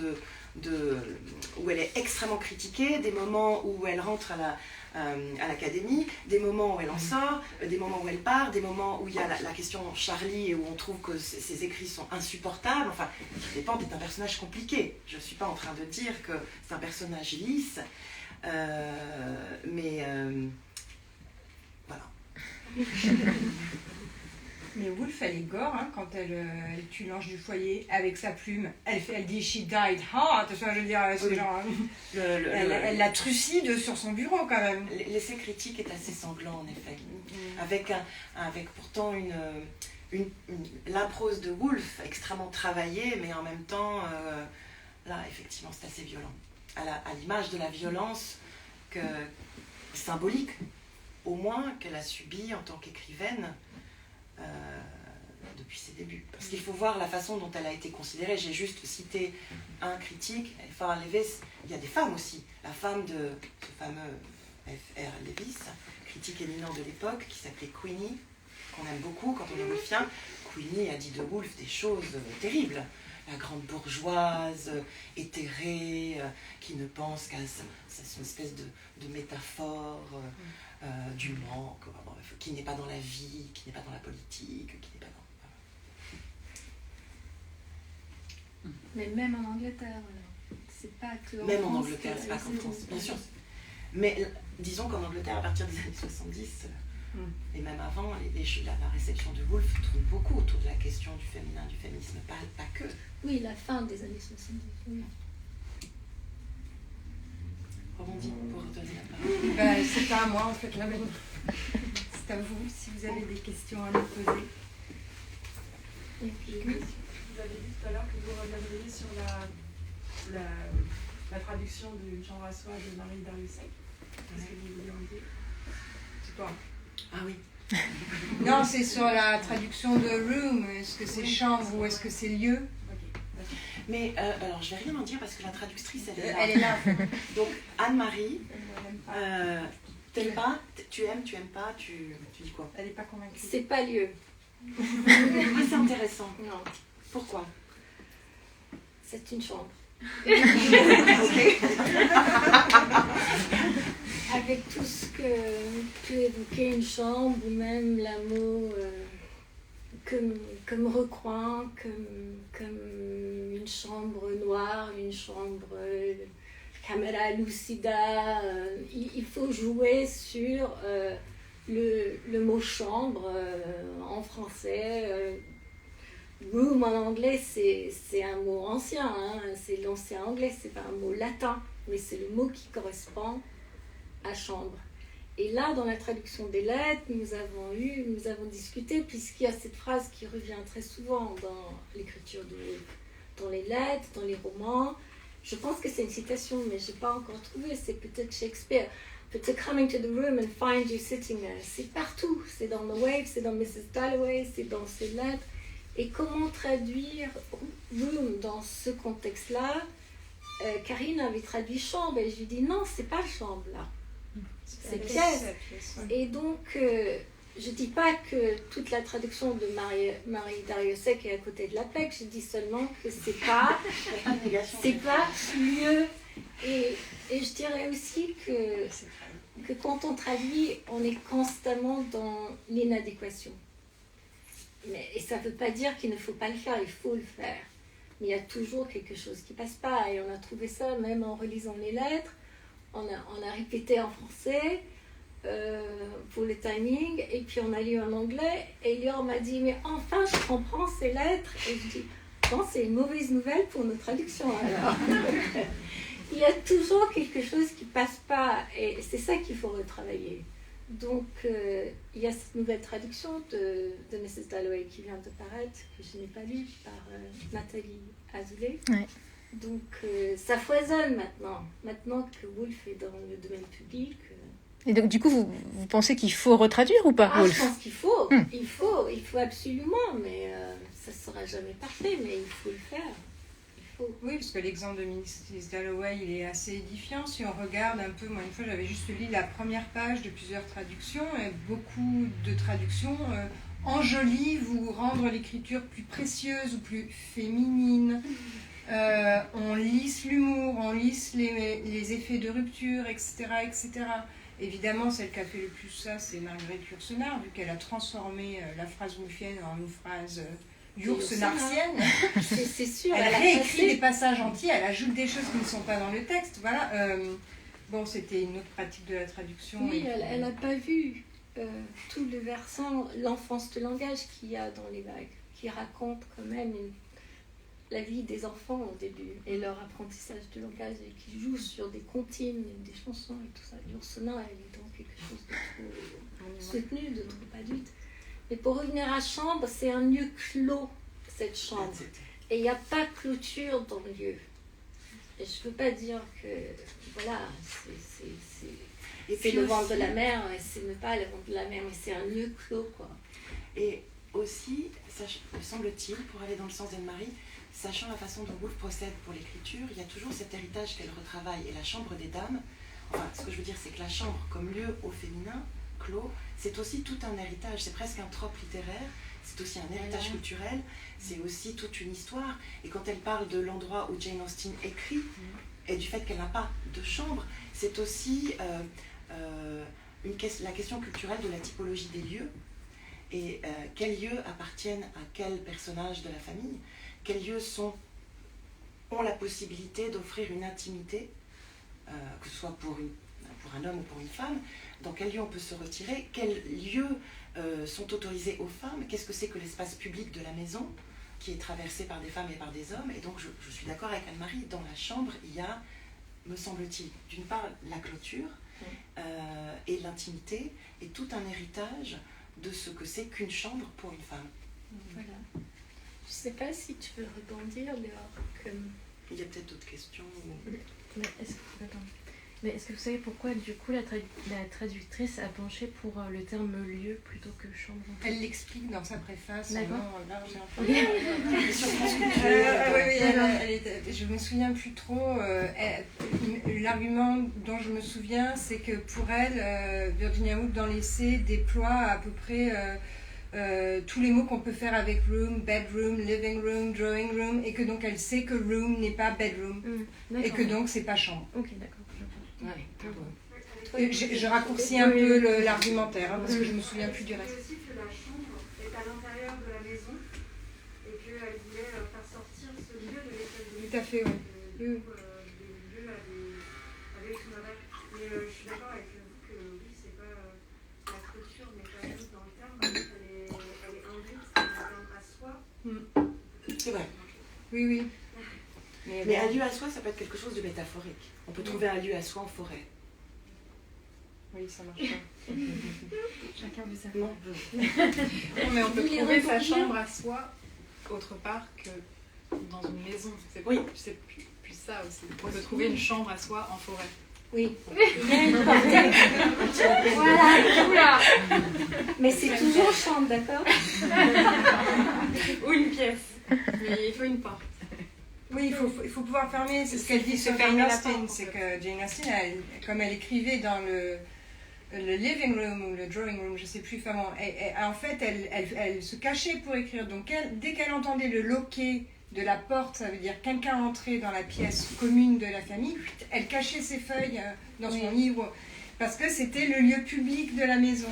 où elle est extrêmement critiquée, des moments où elle rentre à l'académie, des moments où elle en sort, des moments où elle part, des moments où il y a la question Charlie et où on trouve que ses écrits sont insupportables. Enfin, Despentes est un personnage compliqué. Je ne suis pas en train de dire que c'est un personnage lisse, mais voilà. Mais Woolf, elle est gore quand elle tue l'ange du foyer avec sa plume. Elle dit she died hard. Je veux dire, c'est genre, elle la trucide sur son bureau quand même. L'essai critique est assez sanglant en effet, avec pourtant la prose de Woolf extrêmement travaillée, mais en même temps, là effectivement c'est assez violent. À l'image de la violence symbolique, au moins qu'elle a subie en tant qu'écrivaine. Depuis ses débuts. Parce qu'il faut voir la façon dont elle a été considérée. J'ai juste cité un critique, F.R. Leavis. Il y a des femmes aussi. La femme de ce fameux F.R. Leavis, critique éminent de l'époque, qui s'appelait Queenie, qu'on aime beaucoup quand on est woolfien. Queenie a dit de Woolf des choses terribles. La grande bourgeoise, éthérée, qui ne pense qu'à cette espèce de métaphore du manque, qui n'est pas dans la vie, qui n'est pas dans la politique, qui n'est pas dans... Mais même en Angleterre, c'est pas que en même France, en Angleterre, c'est pas qu'en France, bien sûr. Mais disons qu'en Angleterre, à partir des années 70, et même avant, la réception de Woolf tourne beaucoup autour de la question du féminin, du féminisme, pas que. Oui, la fin des années 70, oui. Rebondis pour redonner la parole. C'est pas à moi en fait, là, mais c'est à vous si vous avez des questions à nous poser. Et puis, vous avez dit tout à l'heure que vous reviendriez sur la traduction d'une chambre à soi de Marie Dariussec. Qu'est-ce que vous voulez en dire? C'est toi. Ah oui. Non, c'est sur la traduction de room. Est-ce que c'est chambre ou est-ce que c'est lieu? Mais alors, je vais rien en dire parce que la traductrice, elle est là. Elle est là. Donc, Anne-Marie, t'aimes pas, tu aimes pas, tu dis quoi? Elle n'est pas convaincue. c'est pas lieu. Ah, c'est intéressant. Non, Pourquoi? c'est une chambre. Avec tout ce que peut évoquer une chambre, ou même l'amour comme recoin, comme une chambre noire, une chambre camera lucida. Il faut jouer sur le mot chambre en français. Room en anglais, c'est un mot ancien, c'est l'ancien anglais, c'est pas un mot latin, mais c'est le mot qui correspond à chambre. Et là, dans la traduction des lettres, nous avons discuté, puisqu'il y a cette phrase qui revient très souvent dans l'écriture de Woolf, dans les lettres, dans les romans. Je pense que c'est une citation, mais je n'ai pas encore trouvé, c'est peut-être Shakespeare. But to coming to the room and find you sitting there. C'est partout, c'est dans The Wave, c'est dans Mrs. Dalloway, c'est dans ces lettres. Et comment traduire room dans ce contexte-là? Karine avait traduit chambre, et je lui dis non, c'est pas chambre là. C'est pièce. Et donc, je dis pas que toute la traduction de Marie Dariussec est à côté de la PEC, je dis seulement que c'est pas lieu. Et je dirais aussi que quand on traduit, on est constamment dans l'inadéquation. Et ça ne veut pas dire qu'il ne faut pas le faire, il faut le faire. Mais il y a toujours quelque chose qui passe pas. Et on a trouvé ça même en relisant les lettres. On a répété en français pour le timing. Et puis on a lu en anglais. Et Lior m'a dit, mais enfin, je comprends ces lettres. Et je dis, bon, c'est une mauvaise nouvelle pour nos traductions alors. Il y a toujours quelque chose qui passe pas. Et c'est ça qu'il faut retravailler. Donc, il y a cette nouvelle traduction de Mrs. Dalloway qui vient de paraître, que je n'ai pas lue, par Nathalie Azoulay. Ouais. Donc, ça foisonne maintenant. Maintenant que Woolf est dans le domaine public. Et donc, du coup, vous pensez qu'il faut retraduire ou pas, Woolf? Je pense qu'il faut. Il faut absolument, mais ça ne sera jamais parfait, mais il faut le faire. Oui, parce que l'exemple de Mrs. Dalloway, il est assez édifiant. Si on regarde un peu, moi une fois j'avais juste lu la première page de plusieurs traductions, et beaucoup de traductions enjolivent ou rendent l'écriture plus précieuse ou plus féminine. On lisse l'humour, on lisse les effets de rupture, etc., etc. Évidemment, celle qui a fait le plus ça, c'est Marguerite Yourcenar, vu qu'elle a transformé la phrase woolfienne en une phrase yourcenarcienne. C'est sûr. Elle réécrit des passages entiers, elle ajoute des choses qui ne sont pas dans le texte. Voilà. Bon, c'était une autre pratique de la traduction. Oui, elle n'a pas vu tout le versant, l'enfance de langage qu'il y a dans les vagues, qui raconte quand même la vie des enfants au début et leur apprentissage de langage et qui joue sur des comptines, des chansons et tout ça. Yourcenar, elle est dans quelque chose de trop soutenu, de trop adulte. Mais pour revenir à chambre, c'est un lieu clos, cette chambre. Et il n'y a pas de clôture dans le lieu. Et je ne veux pas dire que, voilà, c'est le ventre de la mer, et ce n'est pas le ventre de la mer, mais c'est un lieu clos, quoi. Et aussi, me semble-t-il, pour aller dans le sens d'Anne-Marie, sachant la façon dont Woolf procède pour l'écriture, il y a toujours cet héritage qu'elle retravaille. Et la chambre des dames, enfin, ce que je veux dire, c'est que la chambre comme lieu au féminin, clos, c'est aussi tout un héritage, c'est presque un trope littéraire, c'est aussi un héritage culturel, c'est aussi toute une histoire. Et quand elle parle de l'endroit où Jane Austen écrit, et du fait qu'elle n'a pas de chambre, c'est aussi la question culturelle de la typologie des lieux, et quels lieux appartiennent à quel personnage de la famille, quels lieux ont la possibilité d'offrir une intimité, que ce soit pour un homme ou pour une femme, dans quel lieu on peut se retirer, quels lieux sont autorisés aux femmes, qu'est-ce que c'est que l'espace public de la maison qui est traversé par des femmes et par des hommes. Et donc je suis d'accord avec Anne-Marie, dans la chambre il y a, me semble-t-il, d'une part la clôture et l'intimité et tout un héritage de ce que c'est qu'une chambre pour une femme. Voilà. Je ne sais pas si tu veux rebondir, Léa. Il y a peut-être d'autres questions. Mais est-ce que vous savez pourquoi, du coup, la traductrice a penché pour le terme lieu plutôt que chambre? Elle l'explique dans sa préface. D'accord. Je me souviens plus trop. L'argument dont je me souviens, c'est que pour elle, Virginia Woolf, dans l'essai, déploie à peu près tous les mots qu'on peut faire avec room, bedroom, living room, drawing room, et que donc elle sait que room n'est pas bedroom, et que donc c'est pas chambre. Ok, d'accord. Je raccourcis un peu l'argumentaire, parce que je me souviens plus du reste. Aussi que la chambre est à l'intérieur de la maison et qu'elle voulait faire sortir ce lieu de l'école de Tout à fait, oui. des lieux avec son adresse. Mais je suis d'accord avec vous que oui, c'est pas la clôture n'est pas juste dans le terme, elle est induite, c'est un terme à soi. C'est vrai. Oui, oui. Mais un lieu à soi, ça peut être quelque chose de métaphorique. On peut trouver un lieu à soi en forêt. Oui, ça marche pas. Chacun veut sa Non. Non, mais on peut trouver sa chambre à soi autre part que dans une maison. C'est plus ça aussi. On peut trouver une chambre à soi en forêt. Oui, il y a une portée. Voilà. Mais c'est toujours chambre, d'accord? Ou une pièce. Mais il faut une porte. Oui, il faut pouvoir fermer, c'est ce qu'elle dit sur Jane Austen, c'est que Jane Austen, comme elle écrivait dans le living room ou le drawing room, je ne sais plus, en fait, elle se cachait pour écrire. Donc, dès qu'elle entendait le loquet de la porte, ça veut dire quelqu'un entrait dans la pièce commune de la famille, elle cachait ses feuilles dans son livre, parce que c'était le lieu public de la maison.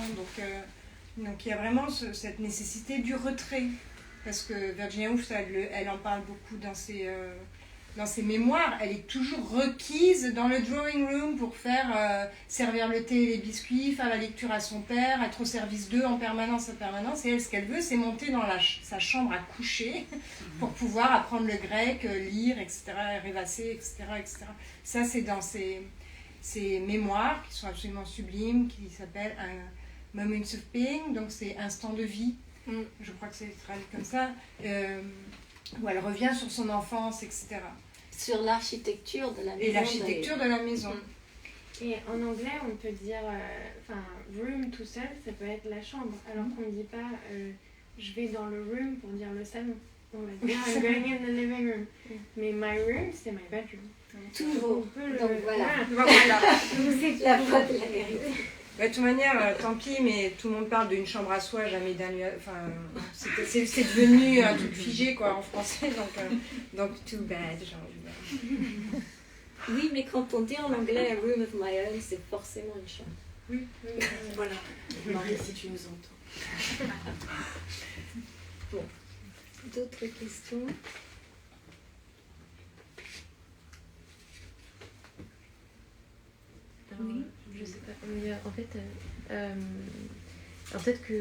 Donc il y a vraiment cette nécessité du retrait. parce que Virginia Woolf, elle en parle beaucoup dans ses mémoires. Elle est toujours requise dans le drawing room pour faire servir le thé et les biscuits, faire la lecture à son père, être au service d'eux en permanence. Et elle, ce qu'elle veut, c'est monter dans sa chambre à coucher pour pouvoir apprendre le grec, lire, etc., rêvasser, etc. Ça, c'est dans ses mémoires qui sont absolument sublimes, qui s'appellent Moments of Being, donc c'est instant de vie. Je crois que c'est traduit comme ça, où elle revient sur son enfance, etc. Sur l'architecture de la maison. Et l'architecture de la maison. Et en anglais, on peut dire, room tout seul, ça peut être la chambre, alors qu'on ne dit pas je vais dans le room pour dire le salon. On va dire I'm going in the living room. Mais my room, c'est my bedroom. Toujours. Donc voilà. Voilà. La voix de la vérité. De toute manière, tant pis, mais tout le monde parle d'une chambre à soi, jamais d'un lieu. Enfin, c'est devenu un truc figé, quoi, en français, donc too bad, j'ai envie de dire. Oui, mais quand on dit en anglais a room of my own, c'est forcément une chambre. Oui. Voilà. Marie, si tu nous entends. Bon. D'autres questions? Oui. Je sais pas. Mais en fait, alors peut-être que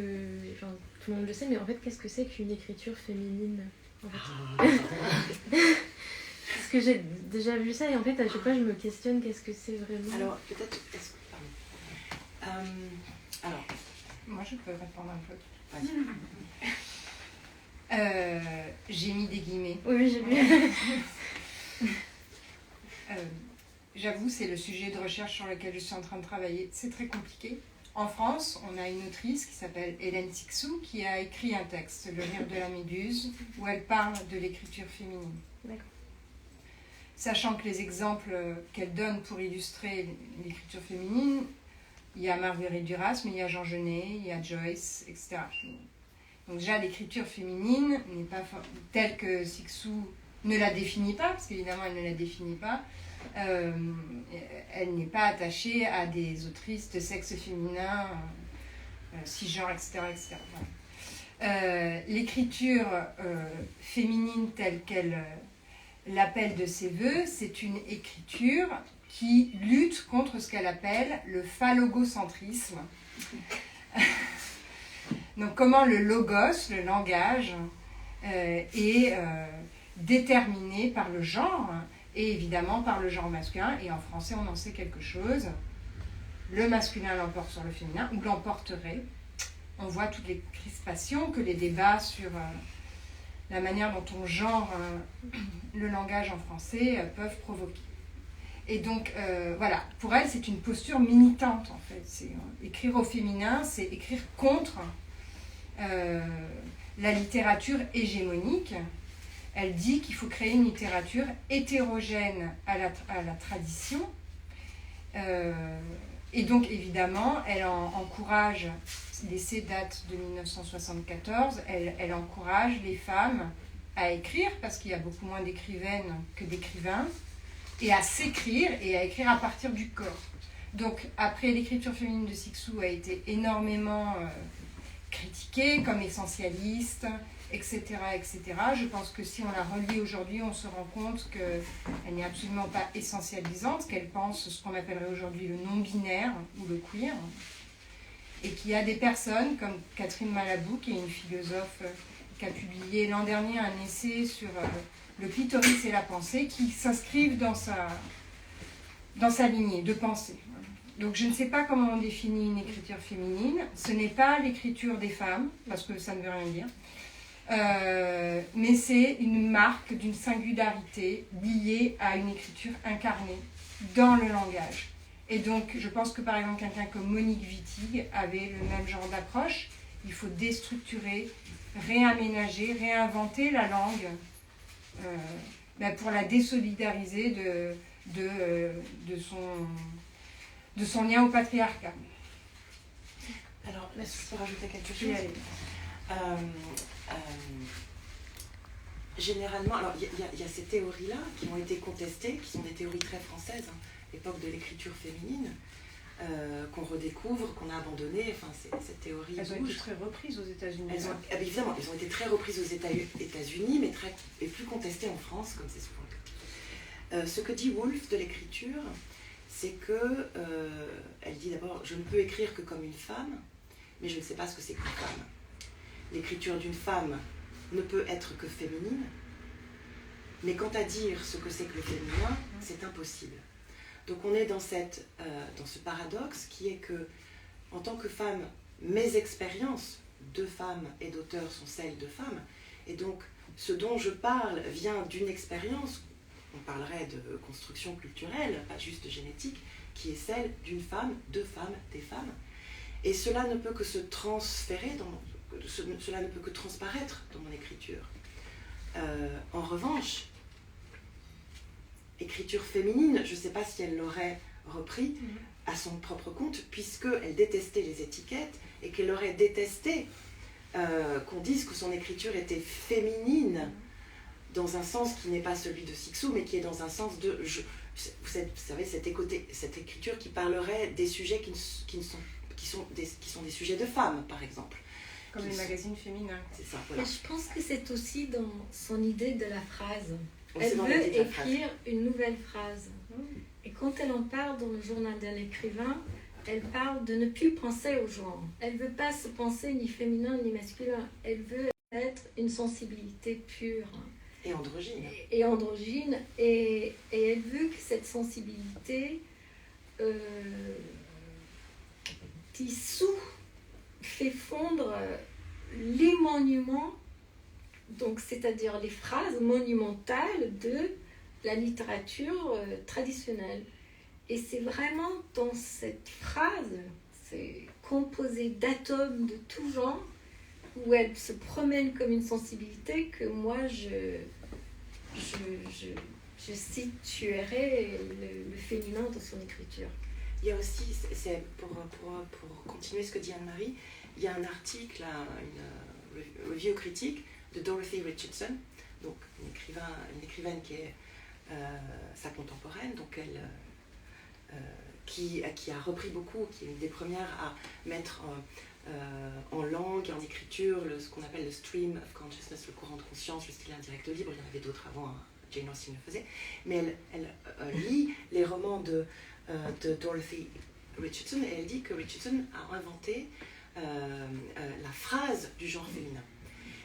genre, tout le monde le sait, mais en fait, qu'est-ce que c'est qu'une écriture féminine en fait Parce que j'ai déjà vu ça et en fait, à chaque fois, je me questionne qu'est-ce que c'est vraiment. Alors, peut-être. Pardon. Alors. Moi, je peux répondre un peu. Vas-y. J'ai mis des guillemets. Oui, j'ai vu. J'avoue, c'est le sujet de recherche sur lequel je suis en train de travailler. C'est très compliqué. En France, on a une autrice qui s'appelle Hélène Cixous qui a écrit un texte, Le Rire de la Méduse, où elle parle de l'écriture féminine. D'accord. Sachant que les exemples qu'elle donne pour illustrer l'écriture féminine, il y a Marguerite Duras, mais il y a Jean Genet, il y a Joyce, etc. Donc déjà, l'écriture féminine n'est pas telle que Cixous ne la définit pas, parce qu'évidemment, elle ne la définit pas. Elle n'est pas attachée à des autrices de sexe féminin, cisgenre, etc. Voilà. L'écriture féminine telle qu'elle l'appelle de ses voeux, c'est une écriture qui lutte contre ce qu'elle appelle le phallogocentrisme. Donc comment le logos, le langage, est déterminé par le genre, et évidemment par le genre masculin, et en français on en sait quelque chose. Le masculin l'emporte sur le féminin, ou l'emporterait. On voit toutes les crispations que les débats sur la manière dont on genre le langage en français peuvent provoquer. Et donc voilà, pour elle c'est une posture militante en fait. C'est, écrire au féminin, c'est écrire contre la littérature hégémonique. Elle dit qu'il faut créer une littérature hétérogène à la tradition. Et donc, évidemment, elle encourage, l'essai date de 1974, elle encourage les femmes à écrire, parce qu'il y a beaucoup moins d'écrivaines que d'écrivains, et à s'écrire et à écrire à partir du corps. Donc, après, l'écriture féminine de Cixous a été énormément critiquée comme essentialiste, etc., etc. Je pense que si on la relit aujourd'hui, on se rend compte qu'elle n'est absolument pas essentialisante, qu'elle pense ce qu'on appellerait aujourd'hui le non-binaire ou le queer, et qu'il y a des personnes comme Catherine Malabou, qui est une philosophe qui a publié l'an dernier un essai sur le clitoris et la pensée, qui s'inscrivent dans sa lignée de pensée. Donc je ne sais pas comment on définit une écriture féminine. Ce n'est pas l'écriture des femmes, parce que ça ne veut rien dire. Mais c'est une marque d'une singularité liée à une écriture incarnée dans le langage. Et donc, je pense que par exemple, quelqu'un comme Monique Wittig avait le même genre d'approche. Il faut déstructurer, réaménager, réinventer la langue pour la désolidariser de son lien au patriarcat. Alors, est-ce que je peux rajouter quelque chose ? Généralement, alors il y a ces théories-là qui ont été contestées, qui sont des théories très françaises, l'époque de l'écriture féminine. qu'on redécouvre, qu'on a abandonné, enfin cette théorie Elles ont bouge. été très reprises aux États-Unis. Évidemment, elles ont été très reprises aux États-Unis, mais et plus contestées en France, comme c'est souvent le cas. Ce que dit Woolf de l'écriture, c'est que, elle dit d'abord, je ne peux écrire que comme une femme, mais je ne sais pas ce que c'est qu'une femme. L'écriture d'une femme ne peut être que féminine, mais quant à dire ce que c'est que le féminin, c'est impossible. Donc on est dans ce paradoxe qui est que, en tant que femme, mes expériences de femme et d'auteur sont celles de femme, et donc ce dont je parle vient d'une expérience, on parlerait de construction culturelle, pas juste génétique, qui est celle d'une femme, de femmes, des femmes. Et cela ne peut que se transférer, cela ne peut que transparaître dans mon écriture. En revanche, écriture féminine, je ne sais pas si elle l'aurait repris à son propre compte, puisqu'elle détestait les étiquettes et qu'elle aurait détesté qu'on dise que son écriture était féminine dans un sens qui n'est pas celui de Cixous, mais qui est dans un sens de... vous savez, cette écriture qui parlerait des sujets qui sont des sujets de femmes, par exemple. Comme les magazines féminins. C'est ça, voilà. Et je pense que c'est aussi dans son idée de la phrase. On Elle sait dans veut l'idée de la phrase. écrire une nouvelle phrase. Et quand elle en parle dans le journal d'un écrivain, elle parle de ne plus penser au genre. Elle ne veut pas se penser ni féminin ni masculin. Elle veut être une sensibilité pure. Et androgyne. Et androgyne. Et elle veut que cette sensibilité dissout, fait fondre les monuments, donc c'est-à-dire les phrases monumentales de la littérature traditionnelle. Et c'est vraiment dans cette phrase, c'est composé d'atomes de tout genre, où elle se promène comme une sensibilité, que moi je situerais le féminin dans son écriture. Il y a aussi, pour continuer ce que dit Anne-Marie, il y a un article, une review critique de Dorothy Richardson, donc une écrivaine qui est sa contemporaine, donc qui a repris beaucoup, qui est une des premières à mettre en langue et en écriture ce qu'on appelle le stream of consciousness, le courant de conscience, le style indirect libre. Il y en avait d'autres avant, Jane Austen le faisait, mais elle lit les romans de Dorothy Richardson, et elle dit que Richardson a inventé la phrase du genre féminin.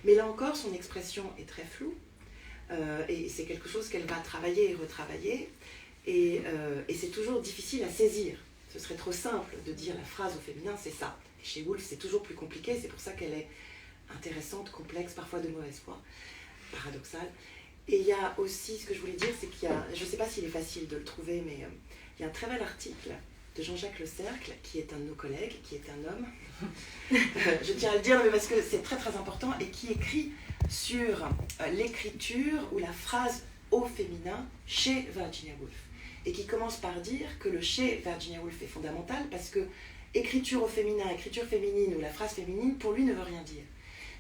Mais là encore, son expression est très floue, et c'est quelque chose qu'elle va travailler et retravailler, et c'est toujours difficile à saisir. Ce serait trop simple de dire la phrase au féminin, c'est ça. Et chez Woolf, c'est toujours plus compliqué, c'est pour ça qu'elle est intéressante, complexe, parfois de mauvaise foi, paradoxale. Et il y a aussi, ce que je voulais dire, c'est qu'il y a, je ne sais pas s'il est facile de le trouver, mais il y a un très bel article de Jean-Jacques Le Cercle, qui est un de nos collègues, qui est un homme, je tiens à le dire, mais parce que c'est très très important, et qui écrit sur l'écriture ou la phrase au féminin chez Virginia Woolf, et qui commence par dire que le chez Virginia Woolf est fondamental, parce que écriture au féminin, écriture féminine ou la phrase féminine, pour lui ne veut rien dire.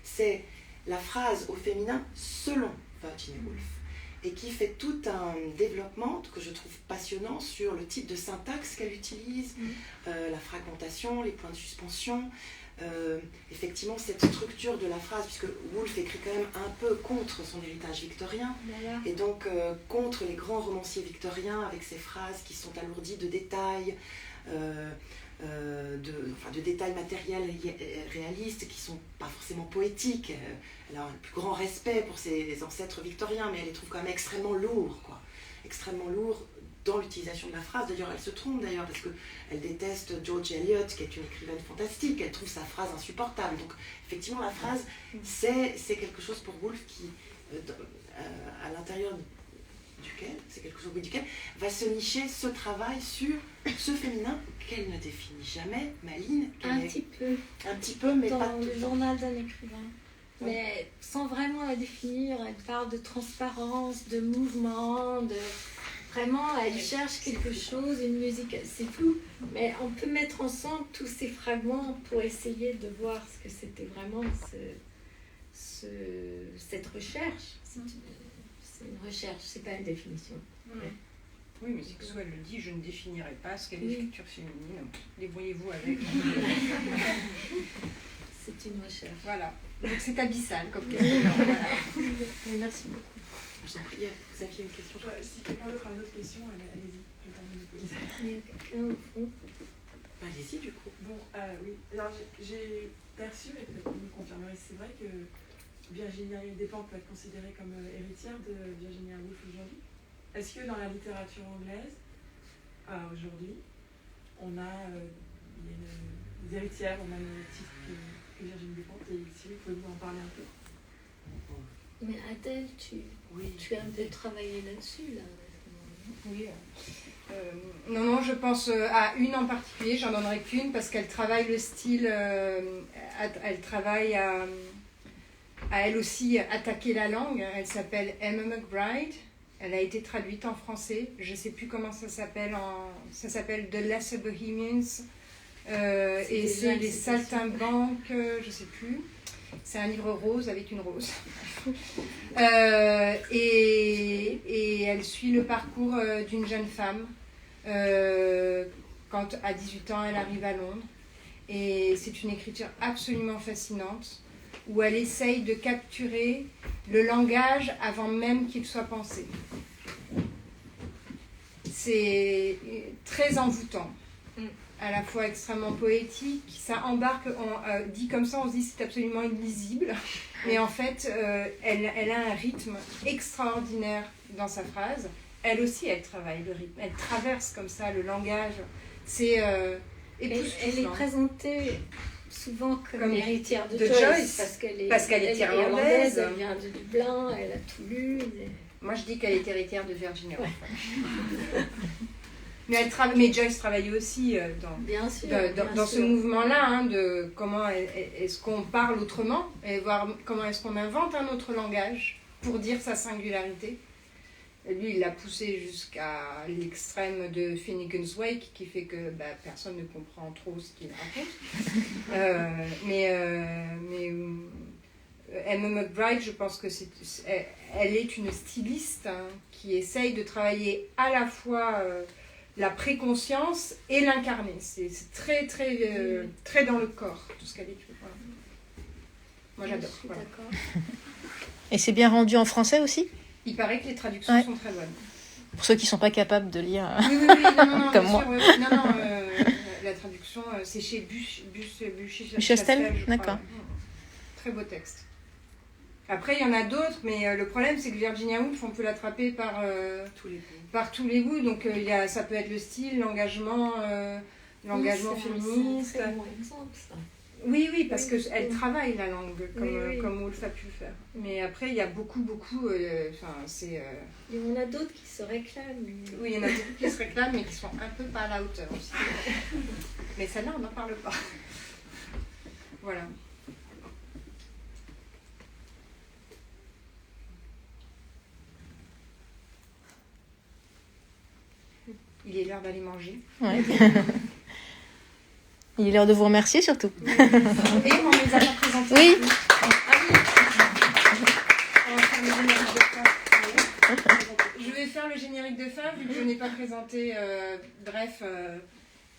C'est la phrase au féminin selon Virginia Woolf, et qui fait tout un développement que je trouve passionnant sur le type de syntaxe qu'elle utilise, la fragmentation, les points de suspension, effectivement cette structure de la phrase, puisque Woolf écrit quand même un peu contre son héritage victorien, Voilà. et donc contre les grands romanciers victoriens avec ces phrases qui sont alourdies de détails, de détails matériels réalistes qui ne sont pas forcément poétiques. Elle a un plus grand respect pour ses ancêtres victoriens, mais elle les trouve quand même extrêmement lourds, quoi. Extrêmement lourds dans l'utilisation de la phrase. D'ailleurs, elle se trompe d'ailleurs, parce qu'elle déteste George Eliot, qui est une écrivaine fantastique. Elle trouve sa phrase insupportable. Donc, effectivement, la phrase, c'est quelque chose pour Woolf qui, à l'intérieur duquel, c'est quelque chose duquel, va se nicher ce travail sur ce féminin qu'elle ne définit jamais, Maline. Un petit peu, mais dans pas tout le le temps. journal d'un écrivain. Mais sans vraiment la définir, elle parle de transparence, de mouvement, vraiment, elle cherche quelque chose, une musique, c'est flou, mais on peut mettre ensemble tous ces fragments pour essayer de voir ce que c'était vraiment cette recherche. C'est une recherche, c'est pas une définition. Oui, mais c'est que soit elle le dit, je ne définirai pas ce qu'est l'écriture féminine. Débrouillez-vous avec. C'est une recherche. Voilà. Donc c'est abyssal comme question. Voilà. Merci beaucoup. Vous aviez une question? Si quelqu'un d'autre a une autre question, allez-y. Je vais terminer de poser. Il y a quelqu'un au fond. Allez-y du coup. Bon, oui. Alors j'ai perçu, et peut-être que vous me confirmerez, c'est vrai que Virginia Despentes peut être considérée comme héritière de Virginia Woolf aujourd'hui. Est-ce que dans la littérature anglaise, aujourd'hui, on a des héritières au même titre que Virginia Despentes? Et si oui, pouvez-vous en parler un peu? Mais Adèle, tu as un peu travaillé là-dessus, là. Oui. Non, je pense à une en particulier, j'en donnerai qu'une parce qu'elle travaille le style, elle travaille à elle aussi attaquer la langue. Elle s'appelle Emma McBride, elle a été traduite en français, je ne sais plus comment ça s'appelle, ça s'appelle The Lesser Bohemians, et c'est les saltimbanques, je ne sais plus. C'est un livre rose avec une rose. Et elle suit le parcours d'une jeune femme. Quand à 18 ans, elle arrive à Londres. Et c'est une écriture absolument fascinante, où elle essaye de capturer le langage avant même qu'il soit pensé. C'est très envoûtant. À la fois extrêmement poétique, ça embarque, dit comme ça, on se dit c'est absolument illisible, mais en fait, elle a un rythme extraordinaire dans sa phrase. Elle aussi, elle travaille le rythme, elle traverse comme ça le langage, c'est époustouflant. Elle est présentée souvent comme héritière de Joyce, Joyce, parce qu'elle est irlandaise, irlandaise, elle vient de Dublin, elle a tout lu. Moi, je dis qu'elle est héritière de Virginia Woolf. Mais Joyce travaillait aussi dans ce mouvement-là, de comment est-ce qu'on parle autrement, et voir comment est-ce qu'on invente un autre langage pour dire sa singularité. Et lui, il l'a poussé jusqu'à l'extrême de Finnegan's Wake, qui fait que personne ne comprend trop ce qu'il raconte. Mais Emma McBride, je pense que elle est une styliste qui essaye de travailler à la fois la préconscience et l'incarner. C'est très, très, très dans le corps, tout ce qu'elle écrit. Voilà. Moi, j'adore. Je suis voilà. d'accord. Et c'est bien rendu en français aussi? Il paraît que les traductions sont très bonnes. Pour ceux qui ne sont pas capables de lire Oui, non, comme bien moi. sûr, la traduction, c'est chez Buchez-Chastel, d'accord. Très beau texte. Après, il y en a d'autres, mais le problème, c'est que Virginia Woolf, on peut l'attraper par tous les goûts. Donc, ça peut être le style, l'engagement féministe. C'est un très bon exemple, ça. Oui, parce qu'elle travaille la langue, comme Woolf a pu le faire. Mais après, il y a beaucoup, c'est... Il y en a d'autres qui se réclament. Oui, il y en a beaucoup qui se réclament, mais qui sont un peu pas à la hauteur aussi. Mais celle-là, on n'en parle pas. Voilà. Il est l'heure d'aller manger. Ouais. Il est l'heure de vous remercier surtout. Et on les a pas présentés. Oui. On va faire le générique de fin. Je vais faire le générique de fin vu que je n'ai pas présenté,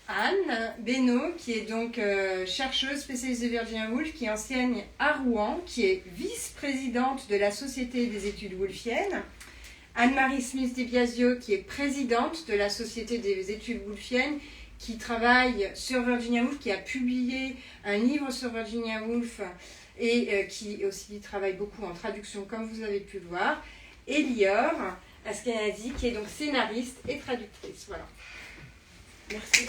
Anne Beno, qui est donc chercheuse spécialiste de Virginia Woolf, qui enseigne à Rouen, qui est vice-présidente de la Société des études woolfiennes. Anne-Marie Smith-DiBiasio, qui est présidente de la Société des études woolfiennes, qui travaille sur Virginia Woolf, qui a publié un livre sur Virginia Woolf et qui aussi travaille beaucoup en traduction, comme vous avez pu le voir. Et Lior Ashkenazi, qui est donc scénariste et traductrice. Voilà. Merci.